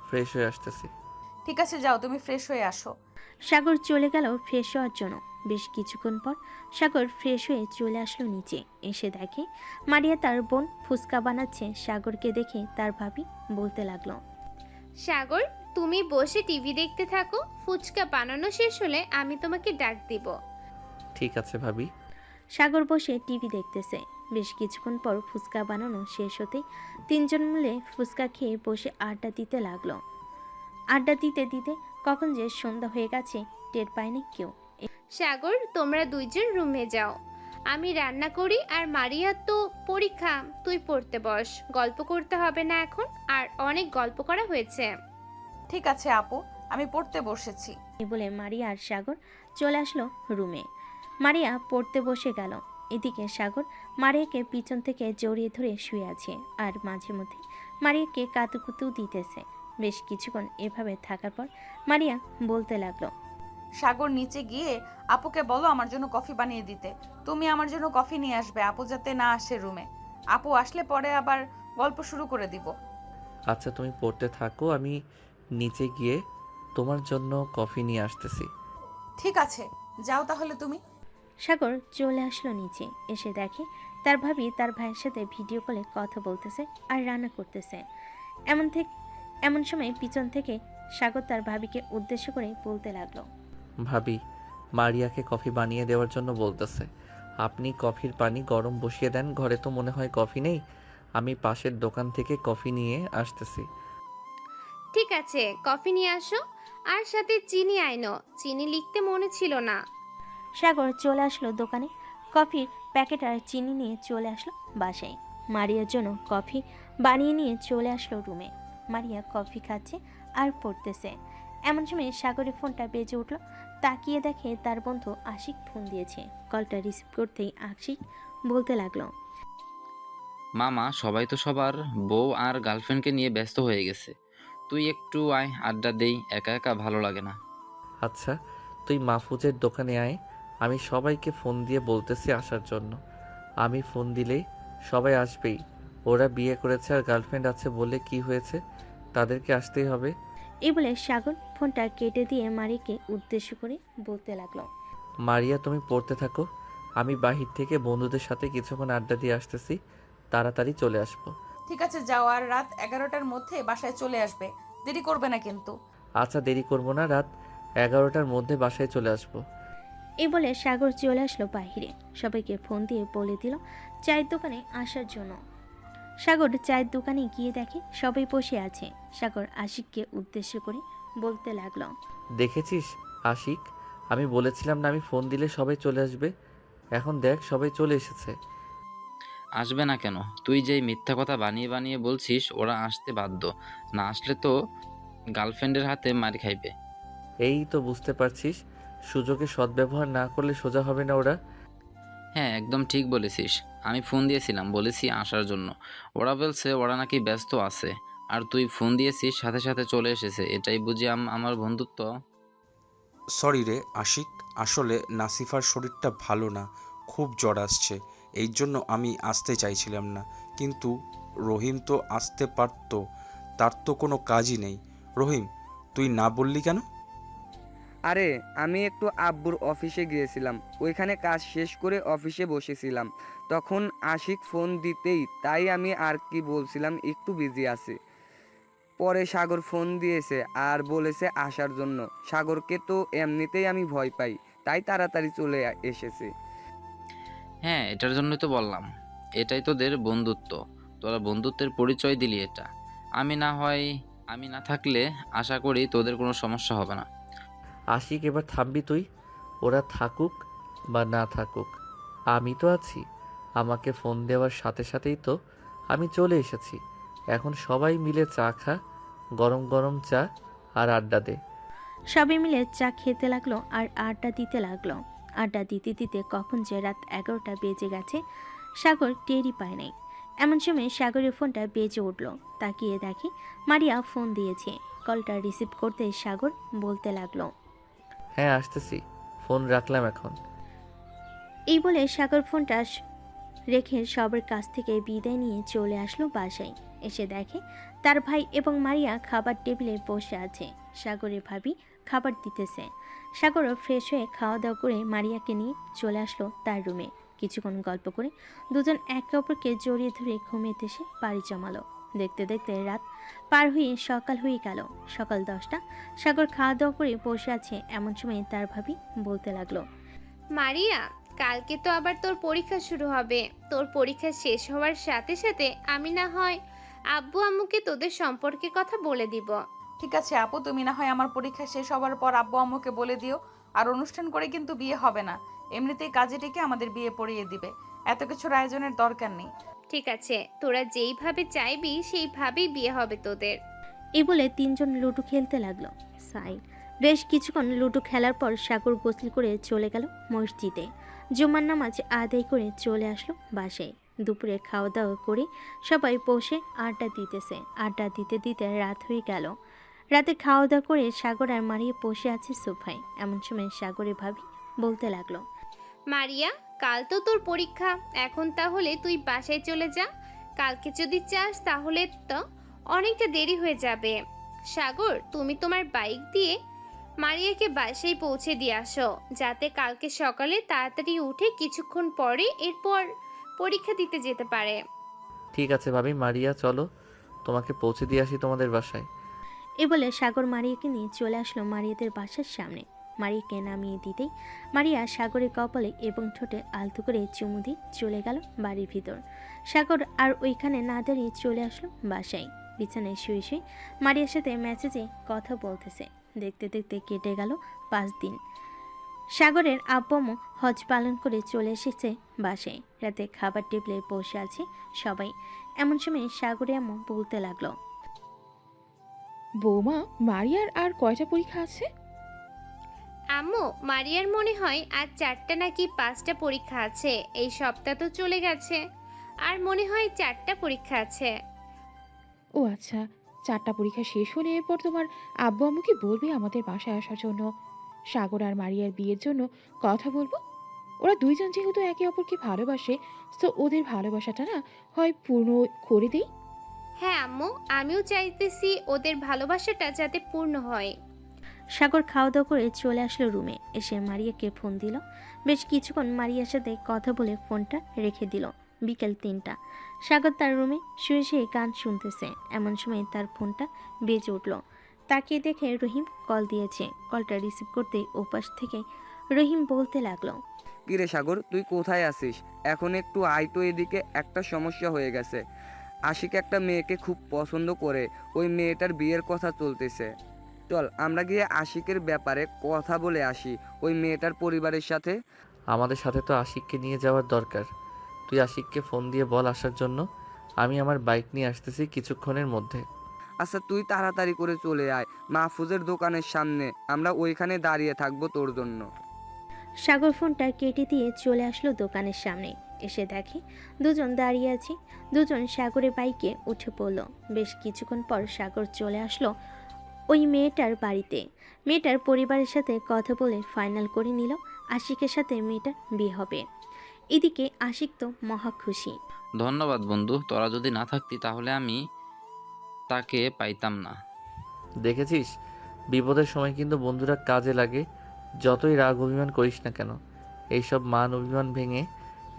ফ্রেশ হয়ে আসতেছি। ঠিক আছে, যাও, তুমি ফ্রেশ হয়ে আসো। সাগর চলে গেল ফ্রেশ হওয়ার জন্য। বেশ কিছুক্ষণ পর সাগর ফ্রেশ হয়ে চলে আসলো নিচে। এসে দেখে মারিয়া তার বোন ফুচকা বানাচ্ছে। সাগরকে দেখে তার ভাবি বলতে লাগলো, সাগর, তুমি বসে টিভি দেখতে থাকো। ফুচকা বানানো শেষ হলে আমি তোমাকে ডাক দিব। ঠিক আছে ভাবি। সাগর বসে টিভি দেখতেছে। বেশ কিছুক্ষণ পর ফুচকা বানানো শেষ হতে তিনজন মিলে ফুচকা খেয়ে বসে আড্ডা দিতে লাগলো। আড্ডা দিতে দিতে কখন যে সন্ধ্যা হয়ে গেছে টের পায়নি কেউ। সাগর, তোমরা দুইজন রুমে যাও, আমি রান্না করি। আর মারিয়া তো পরীক্ষা, তুই পড়তে বস। গল্প করতে হবে না এখন, আর অনেক গল্প করা হয়েছে। ঠিক আছে আপু, আমি পড়তে বসেছি। এই বলে মারিয়া আর সাগর চলে আসলো রুমে। মারিয়া পড়তে বসে গেল। এদিকে সাগর মারিয়াকে পিছন থেকে জড়িয়ে ধরে শুয়ে আছে আর মাঝে মধ্যে মারিয়াকে কাতুকুতু দিতেছে। বেশ কিছুক্ষণ এভাবে থাকার পর মারিয়া বলতে লাগলো, সাগর, নিচে গিয়ে আপুকে বলো আমার জন্য কফি বানিয়ে দিতে। তুমি আমার জন্য কফি নিয়ে আসবে, আপু যাতে না আসে রুমে। আপু আসলে পরে আবার গল্প শুরু করে দিব। আচ্ছা, তুমি পড়তে থাকো, আমি নিচে গিয়ে তোমার জন্য কফি নিয়ে আসতেছি। ঠিক আছে, যাও তাহলে তুমি। সাগর চলে আসলো নিচে। এসে দেখে তার ভাবি তার ভাইয়ের সাথে ভিডিও কলে কথা বলতেছে আর রান্না করতেছে। এমন সময় পিছন থেকে সাগর তার ভাবিকে উদ্দেশ্য করে বলতে লাগলো, ভাবি, মারিয়াকে কফি বানিয়ে দেওয়ার জন্য বলতেছে। আপনি কফির পানি গরম বসিয়ে দেন। ঘরে তো মনে হয় কফি নেই। আমি পাশের দোকান থেকে কফি নিয়ে আসতেছি। ঠিক আছে, কফি নিয়ে আসো, আর সাথে চিনি আইনো। চিনি লিখতে মনে ছিল না। সাগর চলে আসলো দোকানে। কফির প্যাকেট আর চিনি নিয়ে চলে আসলো বাসায়। মারিয়ার জন্য কফি বানিয়ে নিয়ে চলে আসলো রুমে। মারিয়া কফি খাচ্ছে আর পড়তেছে। এমন সময় সাগরের ফোনটা বেজে উঠলো। তাকিয়ে দেখে তার বন্ধু আশিক ফোন দিয়েছে। কলটা রিসিভ করতেই আশিক বলতে লাগলো, মামা, সবাই তো সবার বউ আর গার্লফ্রেন্ডকে নিয়ে ব্যস্ত হয়ে গেছে। তুই একটু আয়, আড্ডা দেই, একা একা ভালো লাগে না। আচ্ছা, তুই মাহফুজের দোকানে আয়। আমি সবাইকে ফোন দিয়ে বলতেছি আসার জন্য। আমি ফোন দিলেই সবাই আসবেই। ওরা বিয়ে করেছে আর গার্লফ্রেন্ড আছে বলে কি হয়েছে, তাদেরকে আসতেই হবে। এই বলে সাগর ফোনটা কেটে দিয়ে মারিয়াকে উদ্দেশ্য করে বলতে লাগলো, মারিয়া, তুমি পড়তে থাকো, আমি বাহির থেকে বন্ধুদের সাথে কিছুক্ষণ আড্ডা দিয়ে আসতেছি। তাড়াতাড়ি চলে আসবো। ঠিক আছে, যাও, আর রাত 11টার মধ্যে বাসায় চলে আসবে। দেরি করবে না কিন্তু। আচ্ছা, দেরি করবো না, রাত 11টার মধ্যে বাসায় চলে আসবো। এই বলে সাগর চলে আসলো বাহিরে। সবাইকে ফোন দিয়ে বলে দিল চায়ের দোকানে আসার জন্য। সাগর চায়ের দোকানে গিয়ে দেখে সবাই বসে আছে। সাগর আশিককে উদ্দেশ্য করে বলতে লাগলো, দেখেছিস আশিক, আমি বলেছিলাম না আমি ফোন দিলে সবাই চলে আসবে। এখন দেখ সবাই চলে এসেছে। আসবে না কেন? তুই যেই মিথ্যা কথা বানিয়ে বানিয়ে বলছিস ওরা আসতে বাধ্য। না আসলে তো গার্লফ্রেন্ডের হাতে মার খাইবে। এই তো বুঝতে পারছিস, সুযোগে সদ্ব্যবহার না করলে সোজা হবে না ওরা। হ্যাঁ, একদম ঠিক বলেছিস। আমি ফোন দিয়েছিলাম, বলেছি আসার জন্য। ওরা বলছে ওরা নাকি ব্যস্ত আছে। আর তুই ফোন দিয়েছিস, সাথে সাথে চলে এসেছে। এটাই বুঝি আমার বন্ধুত্ব? সরি রে আশিক, আসলে নাসিফার শরীরটা ভালো না, খুব জ্বর আসছে, এই জন্য আমি আসতে চাইছিলাম না। কিন্তু রহিম তো আসতে পারতো, তার তো কোনো কাজই নেই। রহিম, তুই না বললি কেন? আরে আমি একটু আব্বুর অফিসে গিয়েছিলাম, ওইখানে কাজ শেষ করে অফিসে বসেছিলাম, তখন আশিক ফোন দিতেই, তাই আমি আর কি বলছিলাম একটু বিজি আছি। পরে সাগর ফোন দিয়েছে আর বলেছে আসার জন্য। সাগরকে তো এমনিতেই আমি ভয় পাই, তাই তাড়াতাড়ি চলে এসেছি। হ্যাঁ, এটার জন্যই তো বললাম, এটাই তোদের বন্ধুত্ব। তোরা বন্ধুত্বের পরিচয় দিলি এটা। আমি না থাকলে আশা করি তোদের কোনো সমস্যা হবে না। আশিক, এবার থামবি তুই? ওরা থাকুক বা না থাকুক, আমি তো আছি। আমাকে ফোন দেওয়ার সাথে সাথেই তো আমি চলে এসেছি। এখন সবাই মিলে চা খা, গরম গরম চা, আর আড্ডা দে। সবাই মিলে চা খেতে লাগলো আর আড্ডা দিতে লাগলো। আড্ডা দিতে দিতে কখন যে রাত 11টা বেজে গেছে সাগর টেরই পায় নাই। এমন সময় সাগরের ফোনটা বেজে উঠল। তাকিয়ে দেখে মারিয়া ফোন দিয়েছে। কলটা রিসিভ করতে সাগর বলতে লাগলো, হ্যাঁ আসতেছি, ফোন রাখলাম এখন। এই বলে সাগর ফোনটা রেখে সবার কাছ থেকে বিদায় নিয়ে চলে আসলো বাসায়। এসে দেখে তার ভাই এবং মারিয়া খাবার টেবিলে বসে আছে। সাগরের ভাবি খাবার দিতেছে। সাগরও ফ্রেশ হয়ে খাওয়া দাওয়া করে মারিয়াকে নিয়ে চলে আসলো তার রুমে। কিছুক্ষণ গল্প করে দুজন একে অপরকে জড়িয়ে ধরে ঘুমিয়ে এসে পাড়ি জমালো। দেখতে দেখতে রাত পার হয়ে সকাল হয়ে গেল। সকাল 10টা। সাগর খাওয়া দাওয়া করে বসে আছে। এমন সময় তার ভাবি বলতে লাগলো, মারিয়া, কালকে তো আবার তোর পরীক্ষা শুরু হবে। তোর পরীক্ষা শেষ হওয়ার সাথে সাথে আমি না হয় আব্বু আম্মুকে তোদের সম্পর্কে কথা বলে দিব। ঠিক আছে আপু, তুমি না হয় আমার পরীক্ষা শেষ হওয়ার পর আব্বু আম্মুকে বলে দিও। আর অনুষ্ঠান করে কিন্তু বিয়ে হবে না, এমনিতেই কাজে ডেকে আমাদের বিয়ে পড়িয়ে দিবে। এত কিছুর আয়োজনের দরকার নেই। ঠিক আছে, তোরা যেইভাবে চাইবি সেইভাবেই বিয়ে হবে তোদের। এই বলে তিনজন লুডো খেলতে লাগলো। বেশ কিছুক্ষণ লুডো খেলার পর সাগর গোসল করে চলে গেল মসজিদে। জুমার নামাজ আদায় করে চলে আসলো বাসায়। দুপুরে খাওয়া দাওয়া করে সবাই বসে আড্ডা দিতেছে। আড্ডা দিতে দিতে রাত হয়ে গেল। রাতে খাওয়া দাওয়া করে সাগর আর মারিয়া বসে আছে সোফায়। এমন সময় সাগরের ভাবি বলতে লাগলো, মারিয়া, কাল তো তোর পরীক্ষা, এখন তাহলে তুই বাসায় চলে যা। কালকে যদি চাস তাহলে তো অনেকটা দেরি হয়ে যাবে। সাগর, তুমি তোমার বাইক দিয়ে মারিয়াকে বাসায় পৌঁছে দিয়ে আসো, যাতে কালকে সকালে তাড়াতাড়ি উঠে কিছুক্ষণ পরে এরপর পরীক্ষা দিতে যেতে পারে। ঠিক আছে ভাবি, মারিয়া চলো তোমাকে পৌঁছে দিয়ে আসি তোমাদের বাসায়। এ বলে সাগর মারিয়াকে নিয়ে চলে আসলো মারিয়াদের বাসার সামনে। মারিয়াকে নামিয়ে দিতেই মারিয়া সাগরের কপালে এবং ঠোঁটে আলতো করে চুমু দিয়ে চলে গেল বাড়ির ভিতর। সাগর আর ওইখানে না দাঁড়িয়ে চলে আসলো বাসায়। বিছানায় শুয়ে শুয়ে মারিয়ার সাথে মেসেজে কথা বলতেছে। দেখতে দেখতে কেটে গেল 5 দিন। সাগরের আব্বু হজ পালন করে চলে এসেছে বাসায়। রাতে খাবার টেবিলে বসে আছে সবাই। এমন সময় সাগরে আম্মু বলতে লাগলো, বৌমা, মারিয়ার আর কয়টা পরীক্ষা আছে? আম্মু, মারিয়ার মনে হয় আর 4টা নাকি 5টা পরীক্ষা আছে। এই সপ্তাহ তো চলে গেছে, আর মনে হয় 4টা পরীক্ষা আছে। ও আচ্ছা, 4টা পরীক্ষা শেষ হলে এরপর তোমার আব্বু আম্মুকে বলবে আমাদের বাসায় আসার জন্য। সাগর আর মারিয়ার বিয়ের জন্য কথা বলবো। ওরা দুইজন যেহেতু একে অপরকে ভালোবাসে, তো ওদের ভালোবাসাটা না হয় পূর্ণ করে দেই। হ্যাঁ আম্মু, আমিও চাইতেছি ওদের ভালোবাসাটা যাতে পূর্ণ হয়। সাগর খাওয়া দাওয়া করে চলে আসলো রুমে। এসে মারিয়াকে ফোন দিল। বেশ কিছুক্ষণ মারিয়ার সাথে কথা বলে ফোনটা রেখে দিল। বিকেল 3টা। সাগর তার রুমে শুয়ে শুয়ে গান শুনতেছে। এমন সময় তার ফোনটা বেজে উঠল। তাকিয়ে দেখে রহিম কল দিয়েছে। কলটা রিসিভ করতে ওপাশ থেকে রহিম বলতে লাগলো, কিরে সাগর, তুই কোথায় আছিস? এখন একটু আয় তো এদিকে, একটা সমস্যা হয়ে গেছে। আশিক একটা মেয়েকে খুব পছন্দ করে, ওই মেয়েটার বিয়ের কথা চলতেছে। চল আমরা গিয়ে আশিকের ব্যাপারে কথা বলে আসি ওই মেয়েটার পরিবারের সাথে। আমাদের সাথে তো আশিককে নিয়ে যাওয়ার দরকার। তুই আশিককে ফোন দিয়ে বল আসার জন্য। আমি আমার বাইক নিয়ে আসতেছি কিছুক্ষণের মধ্যে। আচ্ছা, তুই তাড়াতাড়ি করে চলে আয় মাহফুজের দোকানের সামনে, আমরা ওইখানে দাঁড়িয়ে থাকবো তোর জন্য। সাগর ফোনটা কেটে দিয়ে চলে আসলো দোকানের সামনে। এসে দেখে দুজন দাঁড়িয়ে আছে। দুজন সাগরের বাইকে উঠে পড়ল। বেশ কিছুক্ষণ পর সাগর চলে আসলো ওই মেয়েটার বাড়িতে। মেয়েটার পরিবারের সাথে কথা বলে ফাইনাল করে নিল আশিকের সাথে মেয়েটার বিয়ে হবে। এদিকে আশিক তো মহা খুশি। ধন্যবাদ বন্ধু, তোরা যদি না থাকতি তাহলে আমি তাকে পাইতাম না। দেখেছিস, বিপদের সময় কিন্তু বন্ধুরা কাজে লাগে। যতই রাগ অভিমান করিস না কেন, এইসব মান অভিমান ভেঙে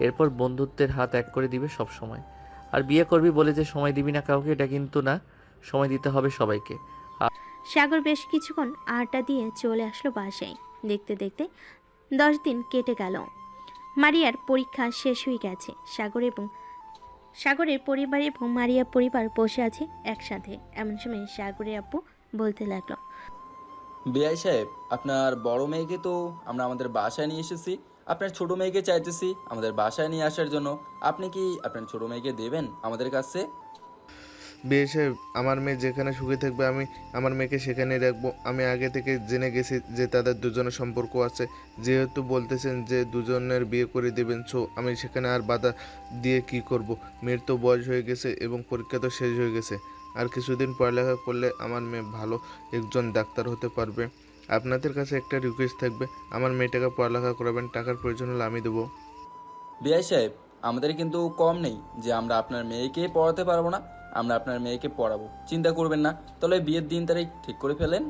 এরপর বন্ধুত্বের হাত এক করে দিবে সব সময়। আর বিয়ে করবি বলে যে সময় দিবি না কাউকে, এটা কিন্তু না, সময় দিতে হবে সবাইকে। সাগর বেশ কিছুক্ষণ আড্ডা দিয়ে চলে আসলো বাসায়। দেখতে দেখতে 10 দিন কেটে গেল। মারিয়ার পরীক্ষা শেষ হয়ে গেছে। সাগরের পরিবার এবং মারিয়া পরিবার বসে আছে একসাথে। এমন সময় সাগরের আব্বু বলতে লাগলো, বিআই সাহেব, আপনার বড় মেয়েকে তো আমরা আমাদের বাসায় নিয়ে এসেছি, আপনার ছোট মেয়েকে চাইতেছি আমাদের বাসায় নিয়ে আসার জন্য। আপনি কি আপনার ছোট মেয়েকে দেবেন আমাদের কাছে? বিয়ে সাহেব, আমার মেয়ে যেখানে সুখে থাকবে আমি আমার মেয়েকে সেখানেই রাখবো। আমি আগে থেকে জেনে গেছি যে তাদের দুজনের সম্পর্ক আছে। যেহেতু বলতেছেন যে দুজনের বিয়ে করে দেবেন, সো আমি সেখানে আর বাধা দিয়ে কি করব? মেয়ের তো বয়স হয়ে গেছে এবং পরীক্ষা তো শেষ হয়ে গেছে। আর কিছুদিন পড়ালেখা করলে আমার মেয়ে ভালো একজন ডাক্তার হতে পারবে। আপনাদের কাছে একটা রিকোয়েস্ট থাকবে, আমার মেয়েটাকে পড়ালেখা করাবেন, টাকার প্রয়োজন হলে আমি দেবো। বিআই সাহেব, আমাদের কিন্তু কম নেই যে আমরা আপনার মেয়েকে পড়াতে পারবো না। আমরা আপনার মেয়েকে পড়াবো, চিন্তা করবেন না। তাহলে বিয়ের দিন তারিখ ঠিক করে ফেলেন।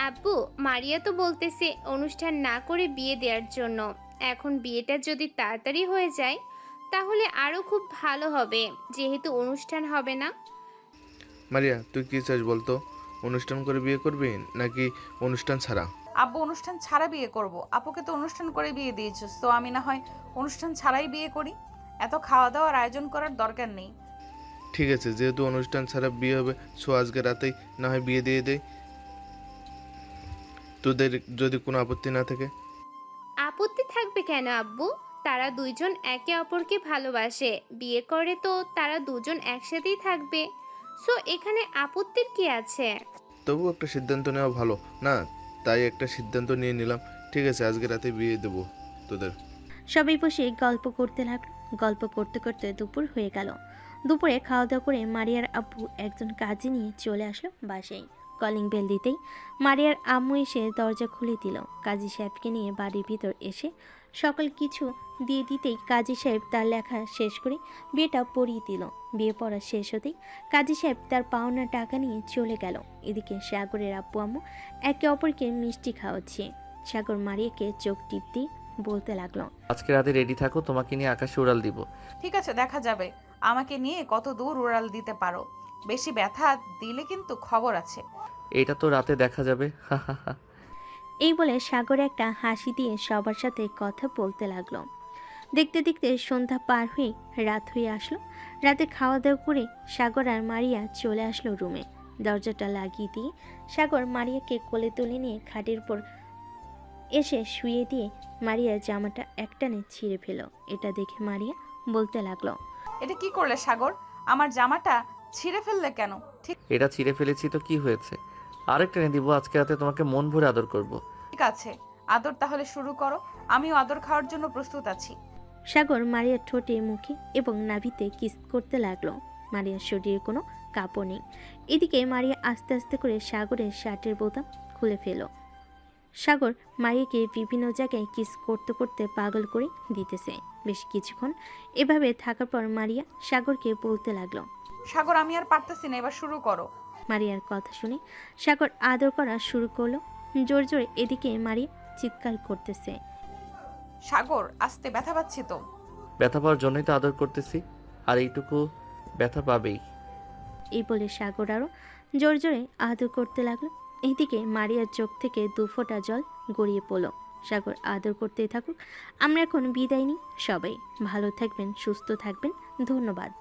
আব্বু, মারিয়া তো বলতেছে অনুষ্ঠান না করে বিয়ে দেওয়ার জন্য। এখন বিয়েটা যদি তাড়াতাড়ি হয়ে যায় তাহলে আরও খুব ভালো হবে, যেহেতু অনুষ্ঠান হবে না। মারিয়া, তুই কি চাস বলতো? অনুষ্ঠান করে বিয়ে করবি নাকি অনুষ্ঠান ছাড়া? আব্বু, অনুষ্ঠান ছাড়া বিয়ে করব। আপুকে তো অনুষ্ঠান করে বিয়ে দিয়েছো, তো আমি না হয় অনুষ্ঠান ছাড়াই বিয়ে করি। এত খাওয়া দাওয়ার আয়োজন করার দরকার নেই। ঠিক আছে, যেহেতু অনুষ্ঠান ছাড়া বিয়ে হবে, সো আজকে রাতেই না হয় বিয়ে দিয়ে দেই, তোদের যদি কোনো আপত্তি না থাকে। আপত্তি থাকবে কেন আব্বু? তারা দুইজন একে অপরকে ভালোবাসে, বিয়ে করে তো তারা দুজন একসাথেই থাকবে। সো এখানে আপত্তির কি আছে? তবু একটা সিদ্ধান্ত নেওয়া ভালো না, তাই একটা সিদ্ধান্ত নিয়ে নিলাম। ঠিক আছে, আজকে রাতে বিয়ে দেবো তোদের। সবাই বসে গল্প করতে লাগলো। গল্প করতে করতে দুপুর হয়ে গেল। দুপুরে খাওয়া দাওয়া করে মারিয়ার আব্বু একজন কাজে নিয়ে চলে আসলো বাসায়। কলিং বেল দিতেই মারিয়ার আম্মু এসে দরজা খুলে দিল। কাজী সাহেবকে নিয়ে বাড়ির ভিতর এসে সকল কিছু দিয়ে দিতেই কাজী সাহেব তার লেখা শেষ করে বিয়েটা পড়িয়ে দিল। বিয়ে পড়া শেষ হতেই কাজী সাহেব তার পাওনা টাকা নিয়ে চলে গেল। এদিকে সাগরের আব্বু আম্মু একে অপরকে মিষ্টি খাওয়াচ্ছে। সাগর মারিয়াকে চোখ টিপ দিয়ে বলতে লাগলো, আজকে রাতে রেডি থাকো, তোমাকে নিয়ে আকাশে উড়াল দিব। ঠিক আছে, দেখা যাবে আমাকে নিয়ে কত দূর উড়াল দিতে পারো। বেশি ব্যথা দিলে কিন্তু খবর আছে। এটা তো রাতে দেখা যাবে। হা হা হা। এই বলে সাগর একটা হাসি দিয়ে সবার সাথে কথা বলতে লাগলো। দেখতে দেখতে সন্ধ্যা পার হয়ে রাত হয়ে আসলো। রাতে খাওয়া দাওয়া করে সাগর আর মারিয়া চলে আসলো রুমে। দরজাটা লাগিয়ে দিয়ে সাগর মারিয়াকে কোলে তুলে নিয়ে খাটের উপর এসে শুয়ে দিয়ে মারিয়ার জামাটা একটানে ছিঁড়ে ফেল। এটা দেখে মারিয়া বলতে লাগলো, এটা কি করলে সাগর? আমার জামাটা ছিঁড়ে ফেললে কেন? এটা ছিঁড়ে ফেলেছি তো কি হয়েছে, আরেকটা এনে দিব। আজকে রাতে তোমাকে মন ভরে আদর করব। ঠিক আছে, আদর তাহলে শুরু করো। আমিও আদর খাওয়ার জন্য প্রস্তুত আছি। সাগর মারিয়ার ঠোঁটে, মুখে এবং নাভিতে কিস করতে লাগলো। মারিয়ার শরীরে কোনো কাপড় নেই। এদিকে মারিয়া আস্তে আস্তে করে সাগরের শার্টের বোতাম খুলে ফেল। সাগর মারিয়াকে বিভিন্ন জায়গায় কিস করতে করতে পাগল করে দিতেছে। বেশ কিছুক্ষণ এভাবে থাকার পর মারিয়া সাগরকে বলতে লাগলো, সাগর, আমি আর পারতেছি না, এবার শুরু করো। মারিয়ার কথা শুনে সাগর আদর করা শুরু করলো জোর জোরে। এদিকে মারিয়া চিৎকার করতেছে, সাগর আস্তে, ব্যথা পাচ্ছি তো। ব্যথা পাওয়ার জন্যই তো আদর করতেছি, আর এইটুকু ব্যথা পাবেই। এই বলে সাগর আরো জোর জোরে আদর করতে লাগলো। এইদিকে মারিয়ার চোখ থেকে 2 ফোঁটা জল গড়িয়ে পড়ল। সাগর আদর করতেই থাকুক। আমরা এখন বিদায় নিই। সবাই ভালো থাকবেন, সুস্থ থাকবেন। ধন্যবাদ।